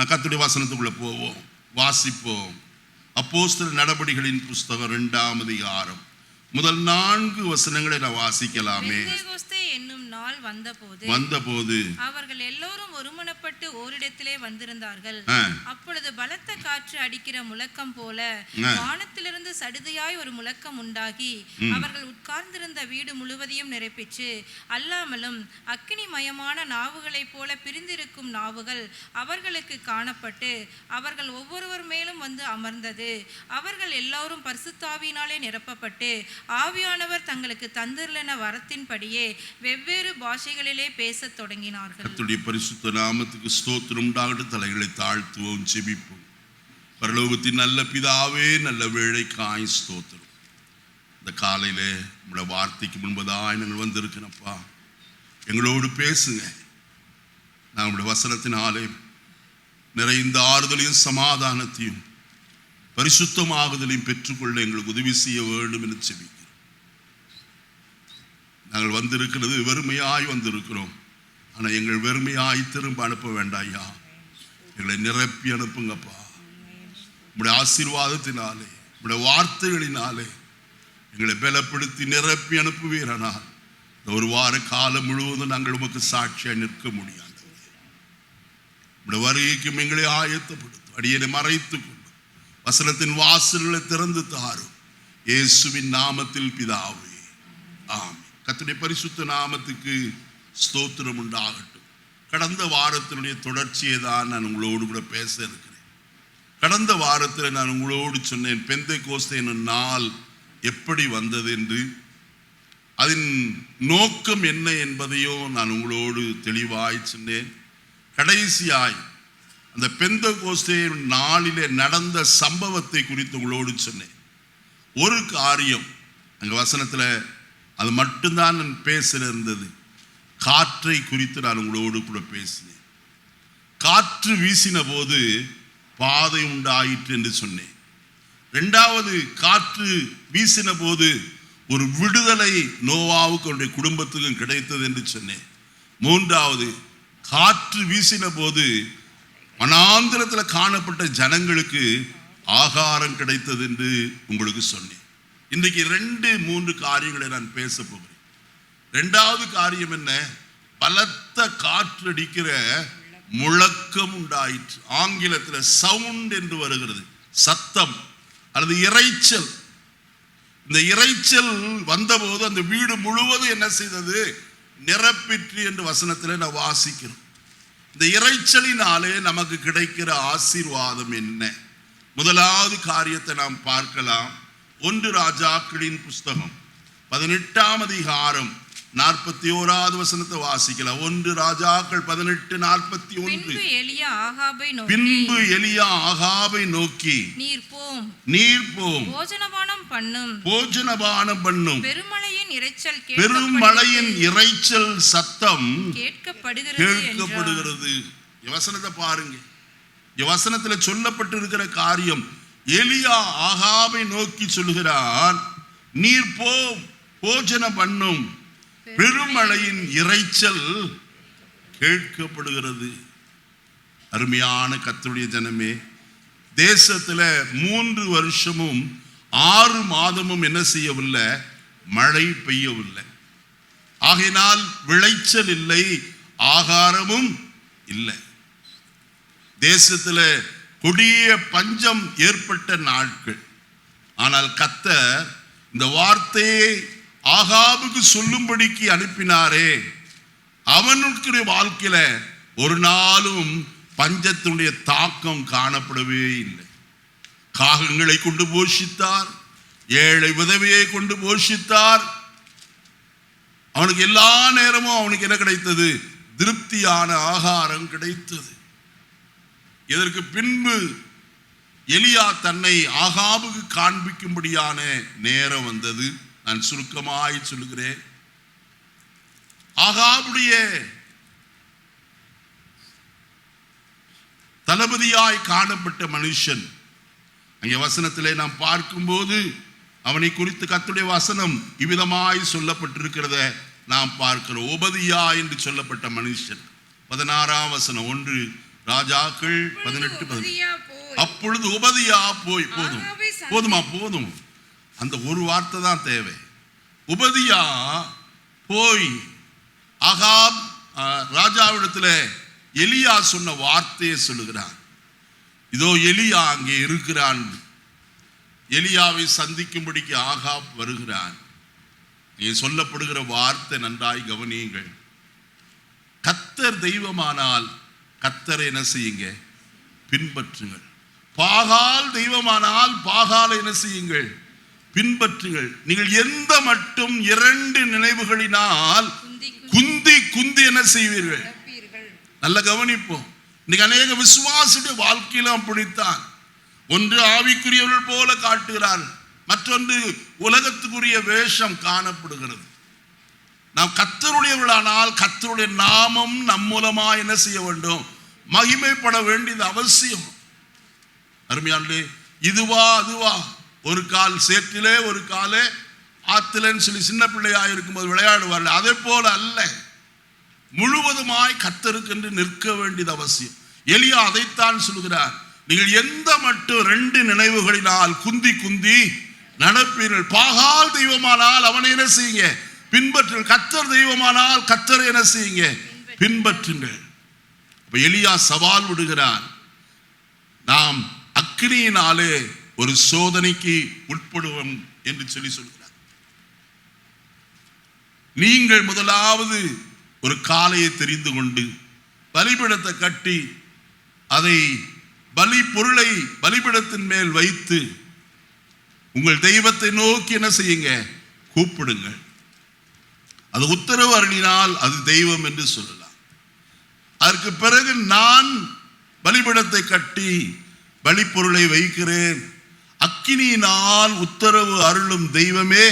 நான் கர்த்தருடைய வசனத்துக்குள்ள போவோம், வாசிப்போம். அப்போஸ்தலர் நடபடிகளின் புஸ்தகம் 2ஆம் அதிகாரம் முதல் 4 வசனங்களை நான் வாசிக்கலாமே. என்னும் நாள் வந்தபோது அவர்கள் எல்லோரும் ஒருமனப்பட்டு ஓரிடத்திலே வந்திருந்தார்கள். அப்பொழுது பலத்த காற்று அடிக்கிற முழக்கம் போல வானத்திலிருந்து சடுதியாய் ஒரு முழக்கம் உண்டாகி அவர்கள் உட்கார்ந்திருந்த வீடு முழுவதையும் நிரப்பிச்சு, அல்லாமலும் அக்கினிமயமான நாவுகளைப் போல பிரிந்திருக்கும் நாவுகள் அவர்களுக்கு காணப்பட்டு அவர்கள் ஒவ்வொருவர் மேலும் வந்து அமர்ந்தது. அவர்கள் எல்லாரும் பரிசுத்தாவியினாலே நிரப்பப்பட்டு ஆவியானவர் தங்களுக்கு தந்திருளின வரத்தின்படியே வெவ்வேறு பாஷைகளிலே பேசத் தொடங்கினார்கள். கர்த்தருடைய பரிசுத்த நாமத்துக்கு ஸ்தோத்திரம் உண்டாகட்டும். தலைகளை தாழ்த்துவோம், ஜெபிப்போம். பரலோகத்தின் நல்ல பிதாவே, நல்ல வேளைக்காய் ஸ்தோத்திரம். இந்த காலையிலே உங்களுடைய வார்த்தைக்கு முன்பதாய் நாங்கள் வந்திருக்கிறப்பா, எங்களோடு பேசுங்க. நம்முடைய வசனத்தினாலே நிறைந்த ஆறுதலையும் சமாதானத்தையும் பரிசுத்தமாகுதலையும் பெற்றுக்கொள்ள எங்களுக்கு உதவி செய்ய வேண்டும் என்று செபிக்கிறோம். நாங்கள் வந்திருக்கிறது வெறுமையாய் வந்திருக்கிறோம். ஆனால் எங்கள் வெறுமையாய் திரும்ப அனுப்ப வேண்டாயா, எங்களை நிரப்பி அனுப்புங்கப்பா. உங்களுடைய ஆசீர்வாதத்தினாலே, உங்களுடைய வார்த்தைகளினாலே எங்களை பலப்படுத்தி நிரப்பி அனுப்புவீரானால் ஒரு வார காலம் முழுவதும் நாங்கள் உமக்கு சாட்சியாக நிற்க முடியாது. உங்களுடைய வருகைக்கும் எங்களை ஆயத்தப்படுத்தும். அடியனை மறைத்துக் கொண்டு வசனத்தின் வாசல்களை திறந்து தாரும். இயேசுவின் நாமத்தில் பிதாவே, ஆமென். கர்த்தருடைய பரிசுத்த நாமத்துக்கு ஸ்தோத்திரம் உண்டாகட்டும். கடந்த வாரத்தினுடைய தொடர்ச்சியை தான் நான் உங்களோடு கூட பேச இருக்கிறேன். கடந்த வாரத்தில் நான் உங்களோடு சொன்னேன் பெந்தெகோஸ்தே என்னும் நாள் எப்படி வந்தது என்று, அதன் நோக்கம் என்ன என்பதையோ நான் உங்களோடு தெளிவாய் சொன்னேன். கடைசியாய் அந்த பெந்தெகோஸ்தே நாளிலே நடந்த சம்பவத்தை குறித்து உங்களோடு சொன்னேன். ஒரு காரியம் அங்கே வசனத்தில் அது மட்டும்தான் நான் பேச இருந்தது. காற்றை குறித்து நான் உங்களோடு கூட பேசினேன். காற்று வீசின போது பாதை உண்டாயிற்று என்று சொன்னேன். 2வது, காற்று வீசின போது ஒரு விடுதலை நோவாவுக்கு அவருடைய குடும்பத்துக்கும் கிடைத்தது என்று சொன்னேன். 3வது, காற்று வீசின போது வனாந்திரத்தில் காணப்பட்ட ஜனங்களுக்கு ஆகாரம் கிடைத்தது என்று உங்களுக்கு சொன்னேன். இன்றைக்கு 2-3 காரியங்களை நான் பேச போகிறேன். 2வது காரியம் என்ன? பலத்த காற்று அடிக்கிற முழக்கம் உண்டாயிற்று. ஆங்கிலத்தில் சவுண்ட் என்று வருகிறது, சத்தம் அல்லது இரைச்சல். இந்த இரைச்சல் வந்தபோது அந்த வீடு முழுவதும் என்ன செய்தது? நிரப்பிற்று என்று வசனத்தில் நான் வாசிக்கிறோம். இந்த இரைச்சலினாலே நமக்கு கிடைக்கிற ஆசீர்வாதம் என்ன? முதலாவது காரியத்தை நாம் பார்க்கலாம். 1 ராஜாக்களின் புஸ்தகம் 18ஆம் அதிகாரம் 41வது வசனத்தை வாசிக்கலாம். 1 ராஜாக்கள் 18:41. பின்பு எலியா ஆகாபை நோக்கி, நீர் போம், போஜனபானம் பண்ணும், பெருமழையின் இரைச்சல் சத்தம் கேட்கப்படுகிறது. வசனத்தை பாருங்க. வசனத்தில் சொல்லப்பட்டிருக்கிற காரியம், எலியா ஆகாபை நோக்கி சொல்லுகிறான், நீர் போம், போஜனம் பண்ணும், பெருமழையின் இரைச்சல் கேட்கப்படுகிறது. அருமையான கர்த்தருடைய ஜனமே, தேசத்தில் 3 வருஷமும் 6 மாதமும் என்ன செய்யவில்லை? மழை பெய்யவில்லை. ஆகையினால் விளைச்சல் இல்லை, ஆகாரமும் இல்லை. தேசத்தில் கொடிய பஞ்சம் ஏற்பட்ட நாட்கள். ஆனால் கர்த்தர் இந்த வார்த்தையை ஆகாபுக்கு சொல்லும்படிக்கு அனுப்பினாரே, அவனுடைய வாழ்க்கையில ஒரு நாளும் பஞ்சத்தினுடைய தாக்கம் காணப்படவே இல்லை. காகங்களை கொண்டு போஷித்தார், ஏழை விதவையை கொண்டு போஷித்தார். அவனுக்கு எல்லா நேரமும் அவனுக்கு என்ன கிடைத்தது? திருப்தியான ஆகாரம் கிடைத்தது. இதற்கு பின்பு எலியா தன்னை ஆகாபுக்கு காண்பிக்கும்படியான நேரம் வந்தது. நான் சுருக்கமாய் சொல்லுகிறேன். ஆகாபுடைய தளபதியாய் காணப்பட்ட மனுஷன், அங்கே வசனத்திலே நாம் பார்க்கும்போது அவனை குறித்து கர்த்தருடைய வசனம் இவ்விதமாய் சொல்லப்பட்டிருக்கிறத நாம் பார்க்கிறோம். ஒபதியா என்று சொல்லப்பட்ட மனுஷன். 16ஆம் வசனம், 1 ராஜாக்கள் 18:10. அப்பொழுது உபதியா போய் போதும் அந்த ஒரு வார்த்தை தான் தேவை. உபதியா போய் ஆகாப் ராஜாவிடத்துல எலியா சொன்ன வார்த்தையை சொல்லுகிறான். இதோ எலியா அங்கே இருக்கிறான். எலியாவை சந்திக்கும்படிக்கு ஆகாப் வருகிறான். இங்கே சொல்லப்படுகிற வார்த்தை நன்றாய் கவனியுங்கள். கர்த்தர் தெய்வமானால் கர்த்தரை என்ன செய்யுங்க? பின்பற்றுங்கள். பாகால் தெய்வமானால் பாகாலை என்ன செய்யுங்கள்? பின்பற்றுங்கள். நீங்கள் எந்த மட்டும் 2 நினைவுகளினால் குந்தி குந்தி என்ன செய்வீர்கள்? நல்ல கவனிப்போம். இன்னைக்கு அநேக விசுவாசுடைய வாழ்க்கையில அப்படித்தான். ஒன்று ஆவிக்குரியவர்கள் போல காட்டுகிறார், மற்றொன்று உலகத்துக்குரிய வேஷம் காணப்படுகிறது. நாம் கர்த்தருடையவர்களானால் கர்த்தருடைய நாமம் நம் மூலமா என்ன செய்ய வேண்டும்? மகிமைப்பட வேண்டியது அவசியம். அருமையானே, இதுவா அதுவா, ஒரு கால் சேற்றிலே ஒரு காலே ஆத்திலன்னு சொல்லி சின்ன பிள்ளையா இருக்கும்போது விளையாடுவார்கள். அதே போல அல்ல, முழுவதுமாய் கர்த்தருக்கு என்று நிற்க வேண்டியது அவசியம். எலியா அதைத்தான் சொல்கிறார். நீங்கள் எந்த மட்டும் 2 நினைவுகளினால் குந்தி குந்தி நடப்பீர்கள். பாகால் தெய்வமானால் அவனை என்ன செய்யுங்க? பின்பற்றுங்கள். கர்த்தர் தெய்வமானால் கர்த்தரை என்ன செய்யுங்க? பின்பற்றுங்கள். எலியா சவால் விடுகிறார். நாம் அக்கினியினாலே ஒரு சோதனைக்கு உட்படுவோம் என்று சொல்லி சொல்கிறார். நீங்கள் முதலாவது ஒரு காளையை தெரிந்து கொண்டு பலிபீடத்தை கட்டி அதை பலி பொருளை பலிபீடத்தின் மேல் வைத்து உங்கள் தெய்வத்தை நோக்கி என்ன செய்யுங்க? கூப்பிடுங்கள். அது உத்தரவு அருளினால் அது தெய்வம் என்று சொல்லலாம். அதற்கு பிறகு நான் பலிபீடத்தை கட்டி பலி பொருளை வைக்கிறேன், அக்கினியினால் உத்தரவு அருளும் தெய்வமே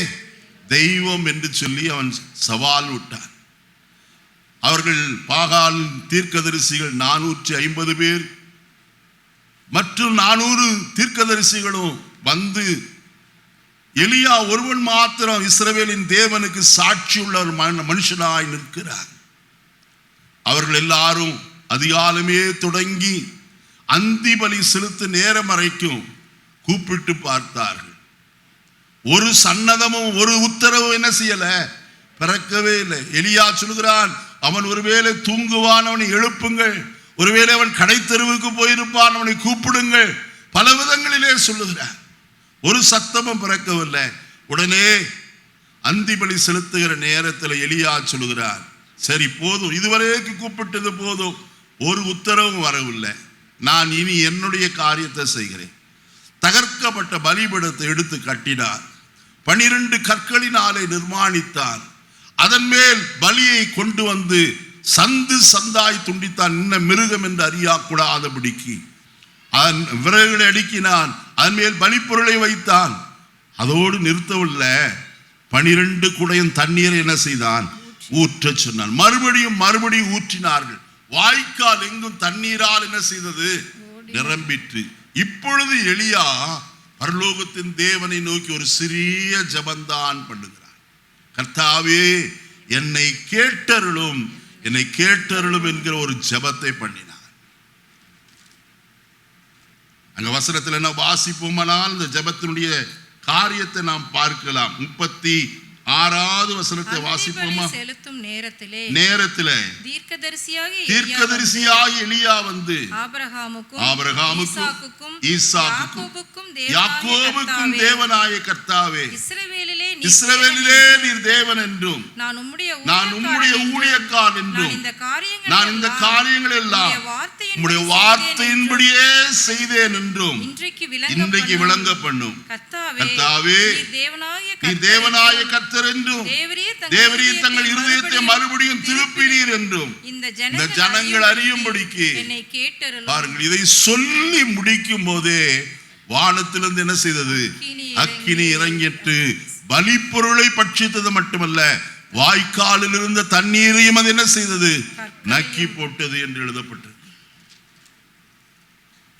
தெய்வம் என்று சொல்லி அவன் சவால் விட்டான். அவர்கள் பாகால் தீர்க்கதரிசிகள் 450 பேர் மற்றும் 400 தீர்க்கதரிசிகளும் வந்து எலியா ஒருவன் மாத்திரம் இஸ்ரவேலின் தேவனுக்கு சாட்சி உள்ள ஒரு மனுஷனாய் நிற்கிறார். அவர்கள் எல்லாரும் அதிகாலமே தொடங்கி அந்தி பலி செலுத்த நேரம் வரைக்கும் கூப்பிட்டு பார்த்தார்கள். ஒரு சன்னதமும் ஒரு உத்தரவு என்ன செய்யல, பிறக்கவே இல்லை. எலியா சொல்கிறான், அவன் ஒருவேளை தூங்குவான், அவனை எழுப்புங்கள். ஒருவேளை அவன் கடை தெருவுக்கு போயிருப்பான், அவனை கூப்பிடுங்கள். பல விதங்களிலே சொல்லுகிறான். ஒரு சத்தமும் பிறக்கவில்லை. உடனே அந்தி பலி செலுத்துகிற நேரத்தில் எலியா சொல்லுகிறார், சரி போதும், இதுவரைக்கும் கூப்பிட்டது போதும், ஒரு உத்தரவும் வரவில்லை. நான் இனி என்னுடைய காரியத்தை செய்கிறேன். தகர்க்கப்பட்ட பலிபீடத்தை எடுத்து கட்டினார். 12 கற்களினாலே நிர்மாணித்தார். அதன் மேல் பலியை கொண்டு வந்து சந்து சந்தாய் துண்டித்தான், இன்ன மிருகம் என்று அறியா கூடாதபடிக்கு. அதன் விறகுகளை அடுக்கினான். அதன் மேல் பலிப்பொருளை வைத்தான். அதோடு நிறுத்தவில்லை, 12 குடையும் தண்ணீரை என்ன செய்தான்? ஊற்ற சொன்னான். மறுபடியும் ஊற்றினார்கள். வாய்க்கால் எங்கும் தண்ணீரால் என்ன செய்தது? நிரம்பிற்று. இப்பொழுது எலியா பரலோகத்தின் தேவனை நோக்கி ஒரு சிறிய ஜெபந்தான் பண்ணுகிறார். கர்த்தாவே என்னை கேட்டருளும் என்கிற ஒரு ஜெபத்தை பண்ணினார். அங்க வசனத்தில் என்ன வாசிப்போமானால் இந்த ஜெபத்தினுடைய காரியத்தை நாம் பார்க்கலாம். 36வது வசனத்தை வாசிப்போமா? செலுத்தும் நேரத்திலே தீர்க்கதரிசியாகி எலியா வந்து ஆபிரகாமுக்கும் ஈசாக்குக்கும் யாக்கோபுக்கும் தேவனாய கர்த்தாவே, இஸ்ரவேலிலே நீர் தேவன் என்றும் நான் உம்முடைய ஊழியக்காரன் என்றும் நான் இந்த காரியங்கள் எல்லாம் உம்முடைய வார்த்தையின்படியே செய்தேன் என்றும் இன்றைக்கு விளங்க பண்ணும். கர்த்தாவே நீர் தேவனாய கர்த்தர் என்றும் தேவரீர் தங்கள் இருதயத்தை மறுபடியும் திருப்பினீர் என்றும் இந்த ஜனங்கள் அறியும்படிக்கு பாருங்கள். இதை சொல்லி முடிக்கும் போதே வானத்திலிருந்து என்ன செய்தது? அக்கினி இறங்கிட்டு பலிப்பொருளை பட்சித்தது மட்டுமல்ல, வாய்க்காலில் இருந்த தண்ணீரையும் அது என்ன செய்தது? நக்கி போட்டது என்று எழுதப்பட்டது.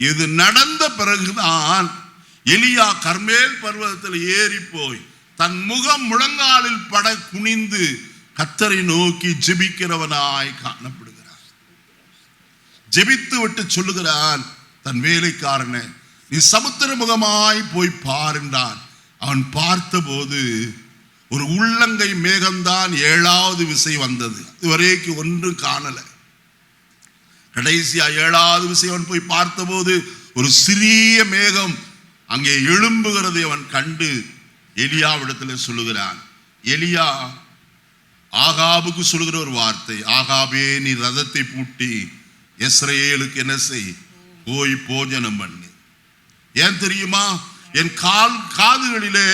இது நடந்த பிறகுதான் எலியா கர்மேல் பர்வதத்தில் ஏறி போய் தன் முகம் முழங்காலில் பட குனிந்து கர்த்தரை நோக்கி ஜெபிக்கிறவனாய் காணப்படுகிறார். ஜெபித்து விட்டு சொல்லுகிறான் தன் வேலைக்காரனை, நீ சமுத்திர முகமாய் போய் பார் என்றான். அவன் பார்த்தபோது ஒரு உள்ளங்கை மேகம்தான் 7வது விசை வந்தது. இதுவரைக்கும் ஒன்றும் காணல. கடைசியா 7வது விசை அவன் போய் பார்த்தபோது ஒரு சிறிய மேகம் அங்கே எழும்புகிறதை அவன் கண்டு எலியாவிடத்தில் சொல்லுகிறான். எலியா ஆகாபுக்கு சொல்லுகிற ஒரு வார்த்தை, ஆகாபே நீ ரதத்தை பூட்டி இஸ்ரவேலுக்கு என்ன செய், போய் போஜனம் பண்ணு. ஏன் தெரியுமா? என் காதுகளிலே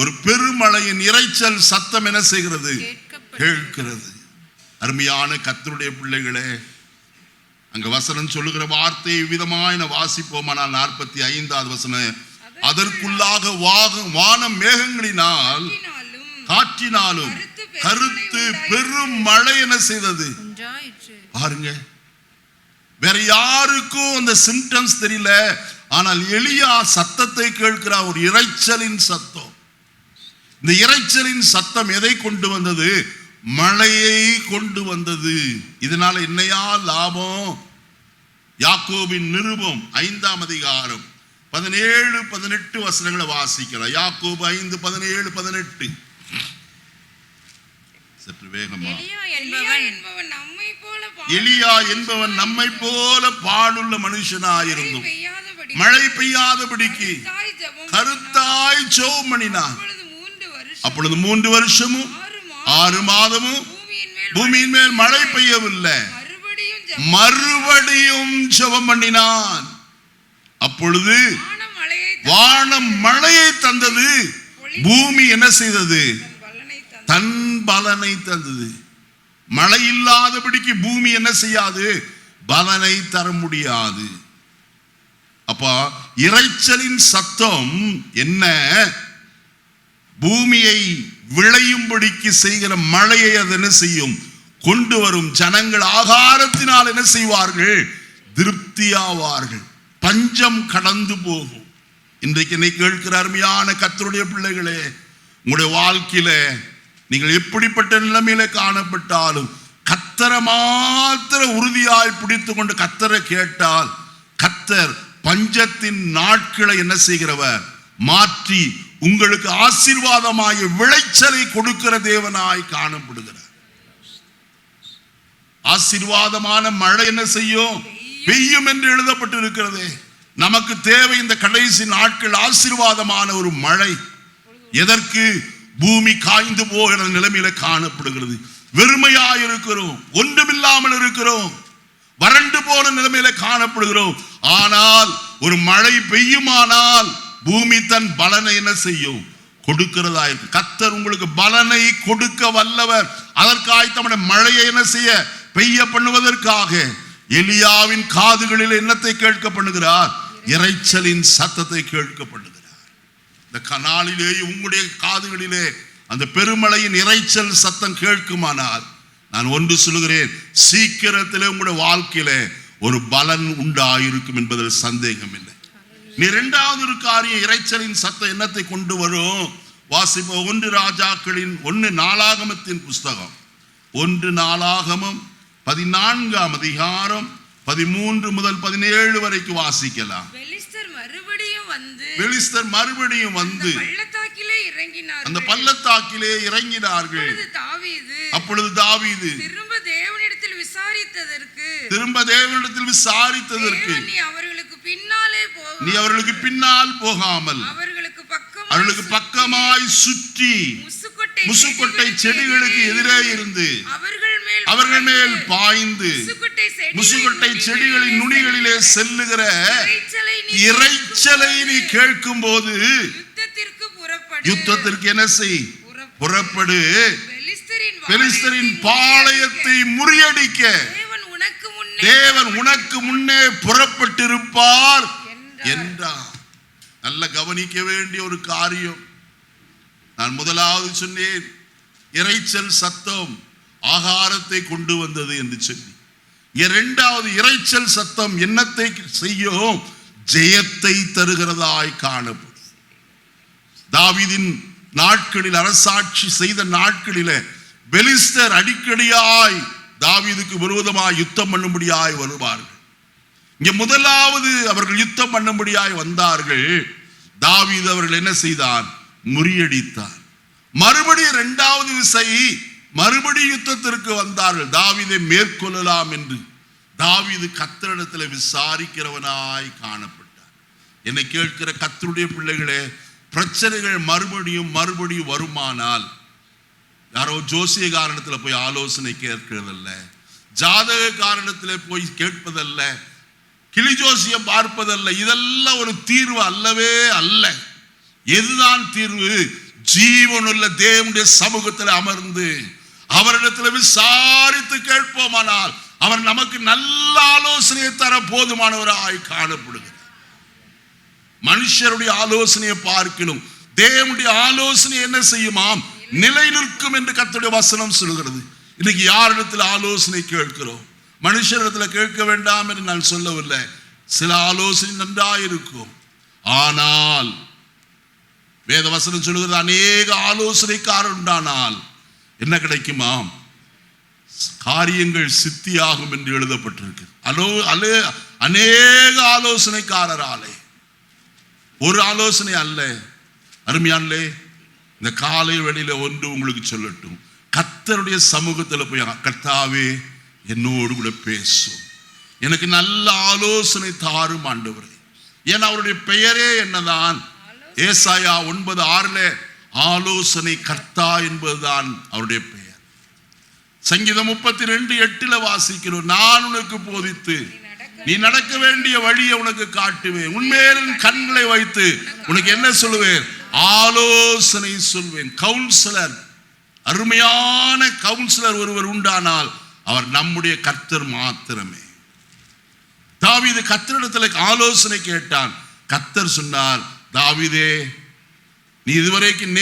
ஒரு பெருமழையின் இரைச்சல் சத்தம் என்ன செய்கிறது, கேட்கிறது. அருமையான கர்த்தருடைய பிள்ளைகளே, அங்க வசனம் சொல்லுகிற வார்த்தை விதமாய் வாசிப்போமானால் 45வது வசனம், அதற்குள்ளாக வானம் மேகங்களினால் காற்றினாலும் கருத்து பெரும் மழை என்ன செய்தது பாருங்க. வேற யாருக்கும் அந்த சிம்டம்ஸ் தெரியல, ஆனால் எலியா சத்தத்தை கேட்கிற ஒரு இரைச்சலின் சத்தம். இந்த இரைச்சலின் சத்தம் எதை கொண்டு வந்தது? மழையை கொண்டு வந்தது. இதனால என்னையா லாபம்? யாக்கோபின் நிருபம் 5ஆம் அதிகாரம் 17-18 வசனங்களை வாசிக்கலாம். யாக்கோபு 5:17-18. சற்று வேகமா. எலியா என்பவன் நம்மை போல பாடுள்ள மனுஷனாயிருந்தும் மழை பெய்யாதபடிக்கு கருத்தாய் ஜெபம் பண்ணினான். அப்பொழுது 3 வருஷமும் 6 மாதமும் பூமியின் மேல் மழை பெய்யவில்லை. மறுபடியும் ஜெபம் பண்ணினான். அப்பொழுது வானம் மழையை தந்தது, பூமி என்ன செய்தது? தன் பலனை தந்தது. மழை இல்லாதபடிக்கு பூமி என்ன செய்யாது? பலனை தர முடியாது. அப்ப இரைச்சலின் சத்தம் என்ன? பூமியை விளையும்படிக்கு செய்கிற மழையை அது என்ன செய்யும்? கொண்டு வரும். ஜனங்கள் ஆகாரத்தினால் என்ன செய்வார்கள்? திருப்தியாவார்கள். பஞ்சம் கடந்து போகும். இன்றைக்கு என்னை கேட்கிற அருமையான கர்த்தருடைய பிள்ளைகளே, உங்களுடைய வாழ்க்கையில நீங்கள் எப்படிப்பட்ட நிலைமையில காணப்பட்டாலும் கர்த்தரை மாத்திர உறுதியாய் பிடித்து கொண்டு கர்த்தரை கேட்டால், கர்த்தர் பஞ்சத்தின் நாட்களை என்ன செய்கிறவர்? மாற்றி உங்களுக்கு ஆசீர்வாதமாய் விளைச்சலை கொடுக்கிற தேவனாய் காணப்படுகிறார். ஆசீர்வாதமான மழை என்ன செய்யும்? பெய்யும் என்று எழுதப்பட்டிருக்கிறது. நமக்கு தேவை இந்த கடைசி நாட்கள் ஆசீர்வாதமான ஒரு மழை. எதற்கு? பூமி காய்ந்து போகிற நிலைமையில காணப்படுகிறது. வெறுமையாய் இருக்கிறோம், ஒன்றுமில்லாமல் இருக்கிறோம், வறண்டு போன நிலைமையில காணப்படுகிறோம். ஆனால் ஒரு மழை பெய்யுமானால் பூமி தன் பலனை என்ன செய்யும்? கொடுக்கிறதா இருக்கு. கர்த்தர் உங்களுக்கு பலனை கொடுக்க வல்லவர். அதற்காக தம்முடைய மழையை என்ன செய்ய? பெய்ய பண்ணுவதற்காக எலியாவின் காதுகளில் என்னத்தை கேட்க பண்ணுகிறார்? இரைச்சலின் சத்தத்தை கேட்க பண்ணுகிறார். இந்த கனாலிலே உங்களுடைய காதுகளிலே அந்த பெருமழையின் இரைச்சல் சத்தம் கேட்குமானால், நான் ஒன்று சொல்லுகிறேன், சீக்கிரத்திலே உங்களுடைய வாழ்க்கையில ஒரு பலன் உண்டாயிருக்கும் என்பதில் சந்தேகம் இல்லை. நீ 2வது ஒரு காரியம், இரைச்சலின் சத்தம் என்னத்தை கொண்டு வரும்? வாசிப்ப 1 ராஜாக்களின் 1 நாளாகமத்தின் புஸ்தகம், 1 நாளாகமம் 14ஆம் அதிகாரம் 13 முதல் 17 வரைக்கும் வாசிக்கலாம். பெலிஸ்தர் மறுபடியும் வந்து அந்த பள்ளத்தாக்கிலே இறங்கினார்கள். அப்பொழுது தாவீது திரும்ப தேவனிடத்தில் விசாரித்ததற்கு நீ அவர்களுக்கு பின்னால் போகாமல் அவர்களுக்கு பக்கமாய் சுற்றி முசுக்கொட்டை செடிகளுக்கு எதிரே இருந்து அவர்கள் மேல் பாய்ந்து முசுக்கொட்டை செடிகளின் நுனிகளிலே செல்லுகிற இரைச்சலை நீ கேட்கும் போது யுத்தத்திற்கு என்ன செய்? புறப்படு. பெலிஸ்தரின் பாளையத்தை முறியடிக்க தேவன் உனக்கு முன்னே புறப்பட்டிருப்பார் என்றார். நல்ல கவனிக்க வேண்டிய ஒரு காரியம். நான் முதலாவது சொன்னேன், இரைச்சல் சத்தம் ஆகாரத்தை கொண்டு வந்தது என்று சொல்லி. 2வது இரைச்சல் சத்தம் என்னத்தை செய்யும்? ஜெயத்தை தருகிறதாய் காணப்படும். தாவீதின் நாட்களில், அரசாட்சி செய்த நாட்களிலே பெலிஸ்தர் அடிக்கடியாய் தாவீதுக்கு விரோதமாய் யுத்தம் பண்ணும்படியாய் வருவார்கள். இங்க முதலாவது அவர்கள் யுத்தம் பண்ணும்படியாய் வந்தார்கள். தாவீது அவர்கள் என்ன செய்தான்? முறியடித்தார். மறுபடியும் இரண்டாவது விசை மறுபடியும் யுத்தத்திற்கு வந்தார்கள், தாவீதை மேற்கொள்ளலாம் என்று. தாவீது கர்த்தரிடத்தில் விசாரிக்கிறவனாய் காணப்பட்டார். என்னை கேட்கிற கர்த்தருடைய பிள்ளைகளே, பிரச்சனைகள் மறுபடியும் வருமானால் யாரோ ஜோசிய காரணத்தில் போய் ஆலோசனை கேட்கிறதல்ல, ஜாதக காரணத்தில் போய் கேட்பதல்ல, கிளி ஜோசியம் பார்ப்பதல்ல. இதெல்லாம் ஒரு தீர்வு அல்லவே அல்ல. எதுதான் தீர்வு? ஜீவனுள்ள தேவனுடைய சமூகத்தில் அமர்ந்து அவரிடத்தில் விசாரித்து கேட்போமானால் அவர் நமக்கு நல்ல ஆலோசனையை தர போதுமானவராய் காணப்படுகிறார். மனுஷருடைய ஆலோசனையை பார்க்கணும், தேவனுடைய ஆலோசனை என்ன செய்யுமாம்? நிலை நிற்கும் என்று கர்த்தருடைய வசனம் சொல்கிறது. இன்னைக்கு யாரிடத்தில் ஆலோசனை கேட்கிறோம்? மனுஷரிடத்தில் கேட்க வேண்டாம் என்று நான் சொல்லவில்லை. சில ஆலோசனை நன்றாயிருக்கும், ஆனால் வேத வசனம் சொல்கிறது அநேக ஆலோசனைக்காரர் உண்டானால் என்ன கிடைக்குமாம்? காரியங்கள் சித்தியாகும் என்று எழுதப்பட்டிருக்கு. அநேக ஆலோசனைக்காரராலே, ஒரு ஆலோசனை அல்ல. அருமையானே, இந்த காலை வேளையில ஒன்று உங்களுக்கு சொல்லட்டும். கர்த்தருடைய சமூகத்தில் போய், கர்த்தாவே என்னோடு கூட பேசும், எனக்கு நல்ல ஆலோசனை தாரும் ஆண்டவரே. ஏன்னா அவருடைய பெயரே என்னதான்? ஏசாயா 9:6 ஆலோசனை கர்த்தா என்பதுதான் அவருடைய பெயர். சங்கீதம் 32:8 வாசிக்கிறோம், நான் உனக்கு போதித்து நீ நடக்க வேண்டிய வழியை உனக்கு காட்டுவேன், உன்மேல் கண்களை வைத்து உனக்கு என்ன சொல்லுவேன்? ஆலோசனை சொல்வேன். கவுன்சிலர், அருமையான கவுன்சிலர் ஒருவர் உண்டானால் அவர் நம்முடைய கர்த்தர் மாத்திரமே. தாவீது கர்த்தரிடத்தில் ஆலோசனை கேட்டான். கர்த்தர் சொன்னார், தாவீதே, நீ இதுவரைக்கும்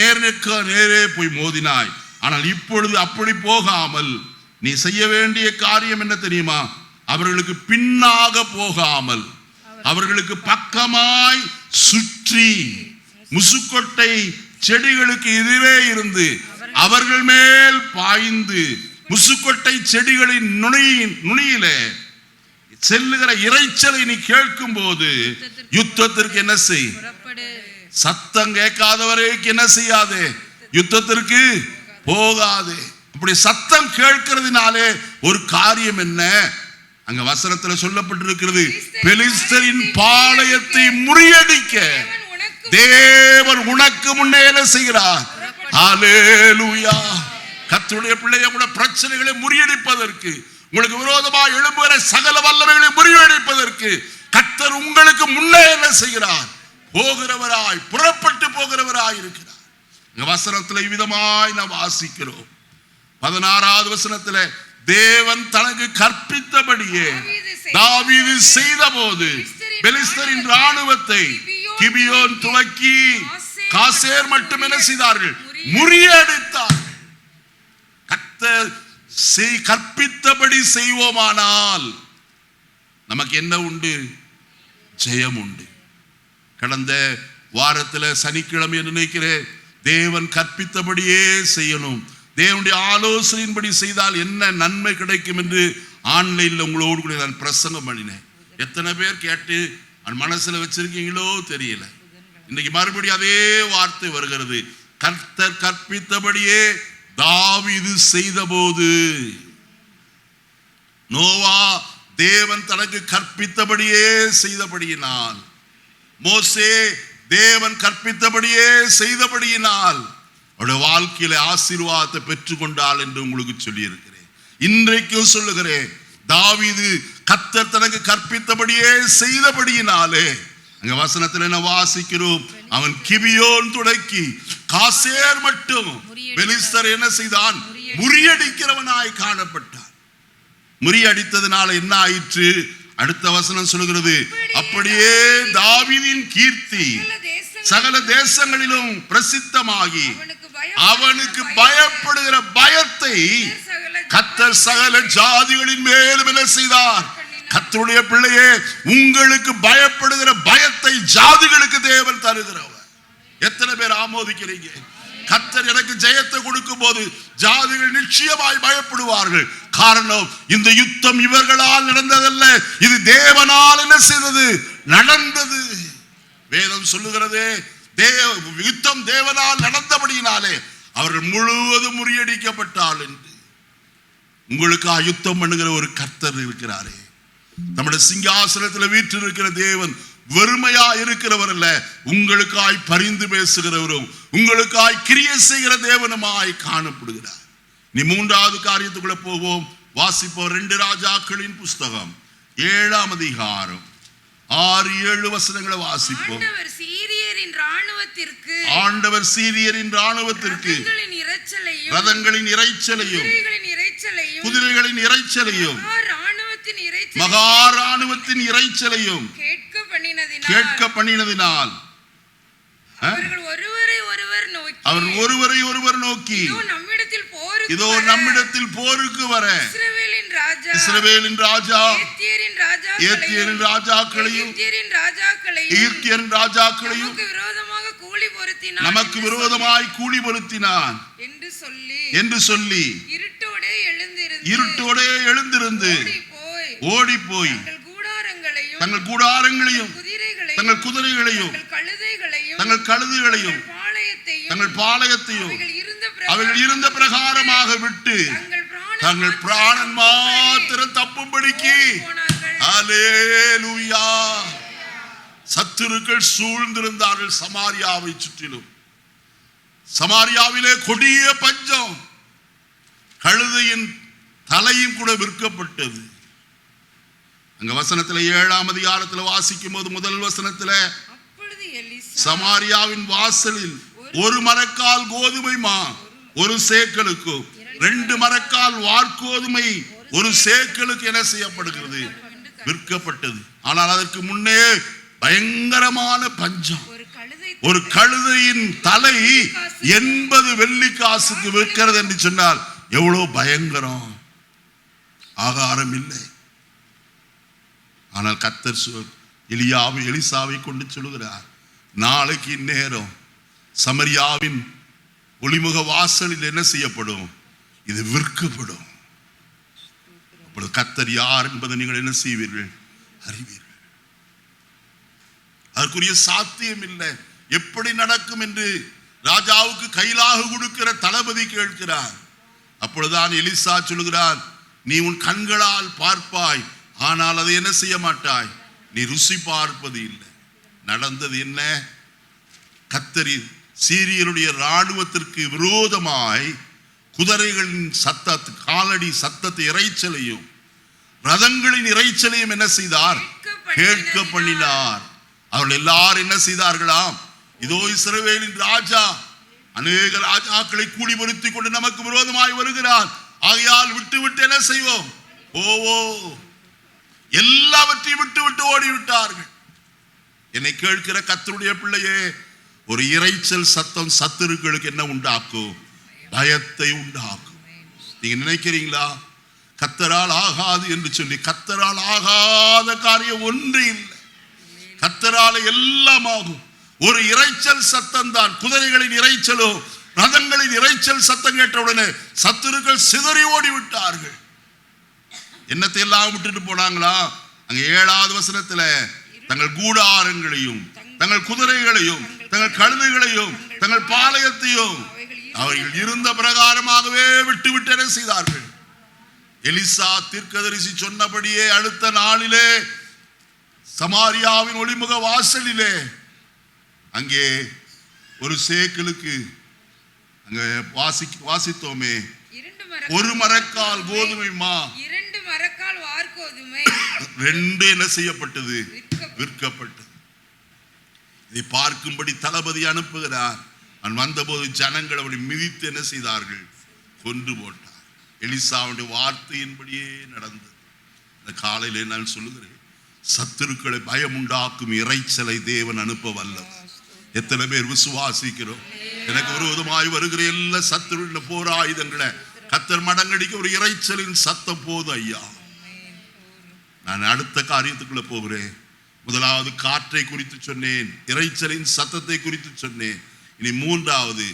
நேரே போய் மோதினாய், ஆனால் இப்பொழுது அப்படி போகாமல் நீ செய்ய வேண்டிய காரியம் என்ன தெரியுமா? அவர்களுக்கு பின்னாக போகாமல் அவர்களுக்கு பக்கமாய் சுற்றி முசுக்கொட்டை செடிகளுக்கு எதிரே இருந்து அவர்கள் மேல் பாய்ந்து முசுக்கொட்டை செடிகளின் நுனியிலே செல்லுகிற இறைச்சலை நீ கேட்கும் போது யுத்தத்திற்கு என்ன செய்? சத்தம் கேட்காதவரைக்கு என்ன செய்யாதே? யுத்தத்திற்கு போகாதே. அப்படி சத்தம் கேட்கிறதுனாலே ஒரு காரியம் என்ன? அங்க வசனத்துல சொல்லப்பட்டிருக்கிறது, பெலிஸ்தரின் பாளையத்தை முறியடிக்க தேவன் உனக்கு முன்னே என்ன செய்கிறார்? ஹல்லேலூயா. கர்த்தருடைய பிள்ளையை கூட பிரச்சனைகளை முறியடிப்பதற்கு, உங்களுக்கு விரோதமாக எழும்புகிற சகல வல்லமைகளை முறியடிப்பதற்கு கர்த்தர் உங்களுக்கு முன்னே என்ன செய்கிறார்? போகிறவராய், புறப்பட்டு போகிறவராய் இருக்கிறார். வசனத்தில் இவ்விதமாய் நாம் வாசிக்கிறோம். 16வது வசனத்தில், தேவன் தனக்கு கற்பித்தபடியே தாவீது செய்த போது பெலிஸ்தரின் ராணுவத்தை கிபியோன் துவக்கி காசேர் மட்டும் என்ன செய்தார்கள்? முறியடித்தார்கள். கர்த்தர் கற்பித்தபடி செய்வோமானால் நமக்கு என்ன உண்டு? ஜெயம் உண்டு. கடந்த வாரத்தில் சனிக்கிழமை என்று நினைக்கிறேன், தேவன் கற்பித்தபடியே செய்யணும், தேவனுடைய ஆலோசனையின்படி செய்தால் என்ன நன்மை கிடைக்கும் என்று ஆன்லைன்ல உங்களோடு கூட நான் பிரசங்கம் பண்ணினேன். எத்தனை பேர் கேட்டு மனசுல வச்சிருக்கீங்களோ தெரியல. இன்னைக்கு மறுபடியும் அதே வார்த்தை வருகிறது. கர்த்தர் கற்பித்தபடியே தாவீது செய்த போது, நோவா தேவன் தனக்கு கற்பித்தபடியே செய்தபடியினால், மோசே தேவன் கற்பித்தபடியே செய்தபடியினால் அவருடைய வாழ்க்கையில ஆசீர்வாதத்தை பெற்றுக்கொண்டாள் என்று உங்களுக்கு சொல்லி இருக்கிறேன். இன்றைக்கும் சொல்லுகிறேன், தாவீது கர்த்தர் தனக்கு கற்பித்தபடியே செய்தபடியினாலே, அங்க வசனத்தில் என்ன வாசிக்கிறோம்? அவன் கிபியோன் தொடக்கி காசேர் மட்டும் பெலிஸ்தர் என்ன செய்தான்? முறியடிக்கிறவனாய் காணப்பட்டான். முறியடித்ததுனால என்ன ஆயிற்று? அடுத்த வசனம் சொல்கிறது, அப்படியே தாவீதின் கீர்த்தி சகல தேசங்களிலும் பிரசித்தமாகி அவனுக்கு பயப்படுகிற பயத்தை கர்த்தர் சகல ஜாதிகளின் மேலும் என்ன செய்தார்? கர்த்தருடைய பிள்ளையே, உங்களுக்கு பயப்படுகிற பயத்தை ஜாதிகளுக்கு தேவன் தருகிறவர். எத்தனை பேர் ஆமோதிக்கிறீங்க? கர்த்தர் எனக்கு ஜெயத்தை கொடுக்கும் போது ஜாதிகள் நிச்சயமாய் பயப்படுவார்கள். காரணம், இந்த யுத்தம் இவர்களால் நடந்ததல்ல, இது தேவனால் என்ன செய்தது, நடந்தது. வேதம் சொல்லுகிறது, யுத்தம் தேவனால் நடந்தபடியினாலே அவர்கள் முழுவதும் முறியடிக்கப்பட்டால் என்று. உங்களுக்கு யுத்தம் பண்ணுகிற ஒரு கர்த்தர் இருக்கிறாரே, நம்முடைய சிங்காசனத்தில் வீற்றிருக்கிற தேவன் வெறுமையா இருக்கிறவர் அல்ல, உங்களுக்காய் பரிந்து பேசுகிறவரும் உங்களுக்காய் கிரியை செய்கிற தேவனுமாய் காணப்படுகிறார். நீ மூன்றாவது காரியத்துக்குள்ள போவோம். வாசிப்போம் 2 ராஜாக்களின் புஸ்தகம் 7ஆம் அதிகாரம் 6-7 வசனங்களை வாசிப்போம். ஆண்டவர் சீரியரின் ராணுவத்திற்கு ரதங்களின் இரைச்சலையும் குதிரைகளின் இரைச்சலையும் மகா ராணுவத்தின் இரைச்சலையும் கேட்க பண்ணினதினால் அவர்கள் ஒருவரை ஒருவர் நோக்கி, இதோ நம்மிடத்தில் போருக்கு வர இஸ்ரவேலின் ராஜா ஏத்தியரின் ராஜாக்களையும் எகிப்தியரின் ராஜாக்களையும் நமக்கு விரோதமாய் கூலி பொருத்தினான் என்று சொல்லி இருட்டோடே எழுந்திருந்து ஓடி போய் தங்கள் கூடாரங்களையும் தங்கள் குதிரைகளையும் தங்கள் கழுதைகளையும் தங்கள் பாளையத்தையும் அவர்கள் இருந்த பிரகாரமாக விட்டு தங்கள் பிராணன் மாத்திரம் தப்பும்படிக்கு அல்லேலூயா. சத்துருக்கள் சூழ்ந்திருந்தார்கள் சமாரியாவை சுற்றிலும். சமாரியாவிலே கொடிய பஞ்சம், கழுதையின் தலையும் கூட விற்கப்பட்டது. அங்க வசனத்துல 7ஆம் அதிகாரத்துல வாசிக்கும் போது முதல் வசனத்துல, சமாரியாவின் வாசலில் 1 மரக்கால் கோதுமை மா 1 சேக்கலுக்கும் 2 மரக்கால் வார்கோதுமை 1 சேக்கலுக்கு என்ன செய்யப்படுகிறது, விற்கப்பட்டது. ஆனால் அதற்கு முன்னே பயங்கரமான பஞ்சம். ஒரு கழுதையின் தலை 80 வெள்ளிக்காசுக்கு விற்கிறது என்று சொன்னால் எவ்வளவு பயங்கரம். ஆகாரம் இல்லை. ஆனால் கர்த்தர் எலிசாவை கொண்டு சொல்லுகிறார், நாளைக்கு இந்நேரம் சமரியாவின் ஒளிமுக வாசலில் என்ன செய்யப்படும், இது விற்கப்படும். அப்பொழுது கர்த்தர் யார் என்பதை நீங்கள் என்ன செய்வீர்கள், அறிவீர்கள். அதற்குரிய சாத்தியம் இல்லை. எப்படி நடக்கும் என்று ராஜாவுக்கு கையிலாக கொடுக்கிற தளபதி கேட்கிறார். அப்பொழுதுதான் எலிசா சொல்லுகிறார், நீ உன் கண்களால் பார்ப்பாய், ஆனால் அதை என்ன செய்ய மாட்டாய், நீ ருசி பார்ப்பது இல்லை. நடந்தது என்ன, கர்த்தரின் சீரியருடைய ராணுவத்திற்கு விரோதமாய் குதிரைகளின் சத்தத்தை, காலடி சத்தத்தை, இறைச்சலையும் ரதங்களின் இறைச்சலையும் என்ன செய்தார், கேட்க பண்ணினார். அவர்கள் எல்லாரும் என்ன செய்தார்களாம், இதோ இஸ்ரவேலின் ராஜா அநேக ராஜாக்களை கூலி பொருத்தி கொண்டு நமக்கு விரோதமாய் வருகிறார், ஆகையால் விட்டு விட்டு என்ன செய்வோம், ஓவோ, எல்லாவற்றையும் விட்டு விட்டு ஓடிவிட்டார்கள். என்னை கேட்கிற கர்த்தருடைய பிள்ளையே, ஒரு இரைச்சல் சத்தம் சத்துருக்களுக்கு என்ன உண்டாக்கும், பயத்தை உண்டாக்கும். நீங்க நினைக்கிறீங்களா கர்த்தரால் ஆகாது என்று சொல்லி? கர்த்தரால் ஆகாத காரியம் ஒன்று இல்லை. கர்த்தரால் எல்லாம் ஆகும். ஒரு இரைச்சல் சத்தம் தான், குதிரைகளின் இரைச்சலோ ரதங்களின் இரைச்சல் சத்தம் கேட்டவுடனே சத்துருக்கள் சிதறி ஓடி விட்டார்கள். என்னத்தை எல்லாம் விட்டுட்டு போனாங்களா? அங்க 7வது வசனத்துல தங்கள் கூடாரங்களையும் தங்கள் குதிரைகளையும் தங்கள் கழுதைகளையும் தங்கள் பாளையத்தையும் அவர்கள் இருந்த பிரகாரமாகவே விட்டு விட்டு என்ன செய்தார்கள். எலிசா தீர்க்கதரிசி சொன்னபடியே அடுத்த நாளிலே சமாரியாவின் ஒளிமுக வாசலிலே அங்கே 1 சேக்கலுக்கு அங்க வாசித்தோமே, 1 மரக்கால் கோதுமை மா 2 மரக்கால் வார்கோதுமை 2 என்ன செய்யப்பட்டது, விற்கப்பட்டது. இதை பார்க்கும்படி தளபதி அனுப்புகிறார். அவன் வந்தபோது ஜனங்கள் அவனை மிதித்து என்ன செய்தார்கள், கொன்று போட்டார். எலிசாவுடைய வார்த்தையின்படியே நடந்தது. இந்த காலையிலே நான் சொல்லுகிறேன், சத்துருக்களை பயம் உண்டாக்கும் இறைச்சலை தேவன் அனுப்ப வல்லவர். எத்தனை பேர் விசுவாசிக்கிறோம்? எனக்கு விரோதமாய் வருகிற எல்லா சத்துருவின் போர் ஆயுதங்களை கர்த்தர் மடங்கடிக்க ஒரு இறைச்சலின் சத்தம் போதும் ஐயா. நான் அடுத்த காரியத்துக்குள்ள போகிறேன். முதலாவது காற்றை குறித்து சொன்னேன், இறைச்சலின் சத்தத்தை குறித்து சொன்னேன். இனி 3வது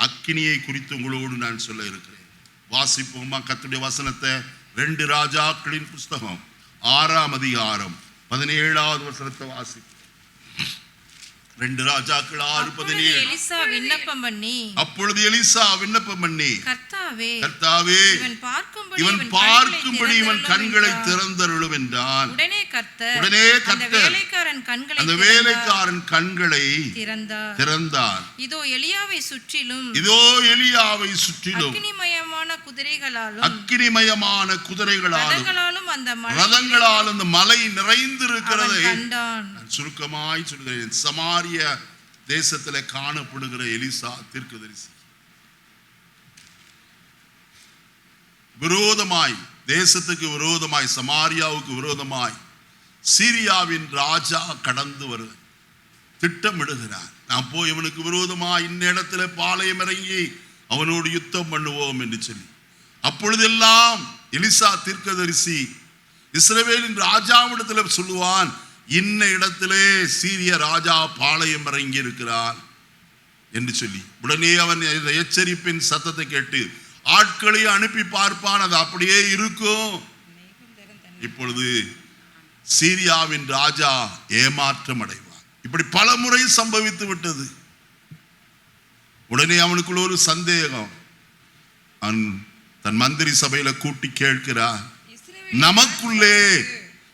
அக்கினியை குறித்து உங்களோடு நான் சொல்ல இருக்கிறேன். வாசிப்போமா கர்த்தருடைய வசனத்தை. 2 ராஜாக்களின் புஸ்தகம் 6ஆம் அதிகாரம் 17வது வசனத்தை வாசி. 2 ராஜாக்கள் 6:17. அப்பொழுது எலிசா விண்ணப்பம் பண்ணி, கர்த்தாவே இவன் பார்க்கும்படி இவன் கண்களை திறந்தருளும் என்றான். உடனே கர்த்தர் அந்த வேலைக்காரன் கண்களை திறந்தார். இதோ எலியாவை சுற்றிலும் அக்கினிமயமான குதிரைகளாலும் ரதங்களாலும் அந்த மலை நிறைந்திருக்கிறதை சுருக்கமாய் சொல்கிறேன். சமாரிய தேசத்திலே காணப்படுகிற எலிசா தீர்க்கதரிசி விரோதமாய், தேசத்துக்கு விரோதமாய், சமாரியாவுக்கு விரோதமாய் சீரியாவின் ராஜா கடந்து வருக திட்டமிடுகிறார். நான் போய் இவனுக்கு விரோதமாய் இந்த இடத்துல பாளையம் இறங்கி அவனோடு யுத்தம் பண்ணுவோம் என்று சொல்லி, அப்பொழுதெல்லாம் எலிசா தீர்க்கதரிசி இஸ்ரவேலின் ராஜாவிடத்தில் சொல்லுவான், இன்ன இடத்திலே சீரிய ராஜா பாளையம் இறங்கி இருக்கிறார் என்று சொல்லி. உடனே அவன் எச்சரிப்பின் சத்தத்தை கேட்டு ஆட்களை அனுப்பி பார்ப்பான், அது அப்படியே இருக்கும். இப்பொழுது சீரியாவின் ராஜா ஏமாற்றம் அடைவான். இப்படி பல முறை சம்பவித்து விட்டது. உடனே அவனுக்குள்ள ஒரு சந்தேகம். அவன் தன் மந்திரி சபையில கூட்டி கேட்கிறார், நமக்குள்ளே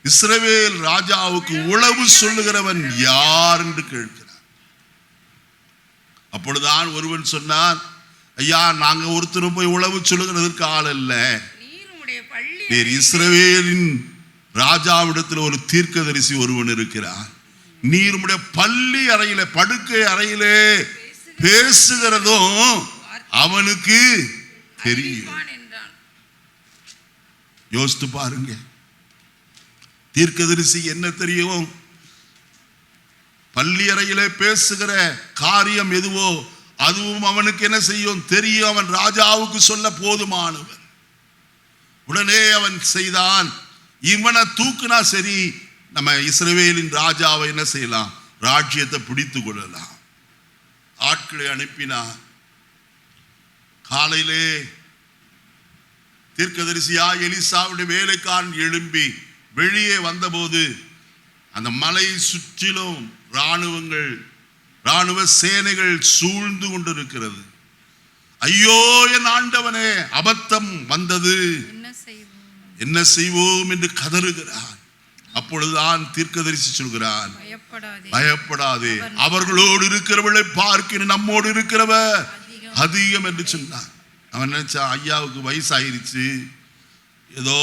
இஸ்ரவேல் ராஜாவுக்கு உளவு சொல்லுகிறவன் யார் என்று கேட்கிறார். அப்பொழுதுதான் ஒருவன் சொன்னான், ஐயா, நாங்க ஒருத்தரும் போய் உளவு சொல்லுகிறதற்கு ஆள் அல்ல. நீர் இஸ்ரவேலின் ராஜாவிடத்தில் ஒரு தீர்க்கதரிசி ஒருவன் இருக்கிறார். நீர் உம்முடைய பள்ளி அறையில, படுக்கை அறையிலே பேசுகிறதும் அவனுக்கு தெரியும். யோசித்து பாருங்க, தீர்க்கதரிசி என்ன தெரியும்? பள்ளி அறையிலே பேசுகிற காரியம் எதுவோ அதுவும் அவனுக்கு என்ன செய்யும் தெரியும். அவன் ராஜாவுக்கு சொல்ல போதுமானவன். உடனே அவன் செய்தான், இவனை தூக்குனா சரி, நம்ம இஸ்ரவேலின் ராஜாவை என்ன செய்யலாம், ராஜ்யத்தை பிடித்து கொள்ளலாம். ஆட்களை அனுப்பினார். காலையிலே தீர்க்கதரிசியா எலிசாவுடைய வேலைக்காரன் எழும்பி வெளியே வந்தபோது அந்த மலை சுற்றிலும் ராணுவ சேனைகள் சூழ்ந்து கொண்டிருக்கிறது. ஐயோ என் ஆண்டவனே, அபத்தம் வந்தது, என்ன செய்வோம் என்று கதறுகிறார். அப்பொழுதுதான் தீர்க்கதரிசி சொல்கிறான், பயப்படாதே, அவர்களோடு இருக்கிறவளை பார்க்க நம்மோடு இருக்கிறவர் அதிகம் என்று சொன்னார். அவன் நினைச்சா, ஐயாவுக்கு வயசாயிருச்சு, ஏதோ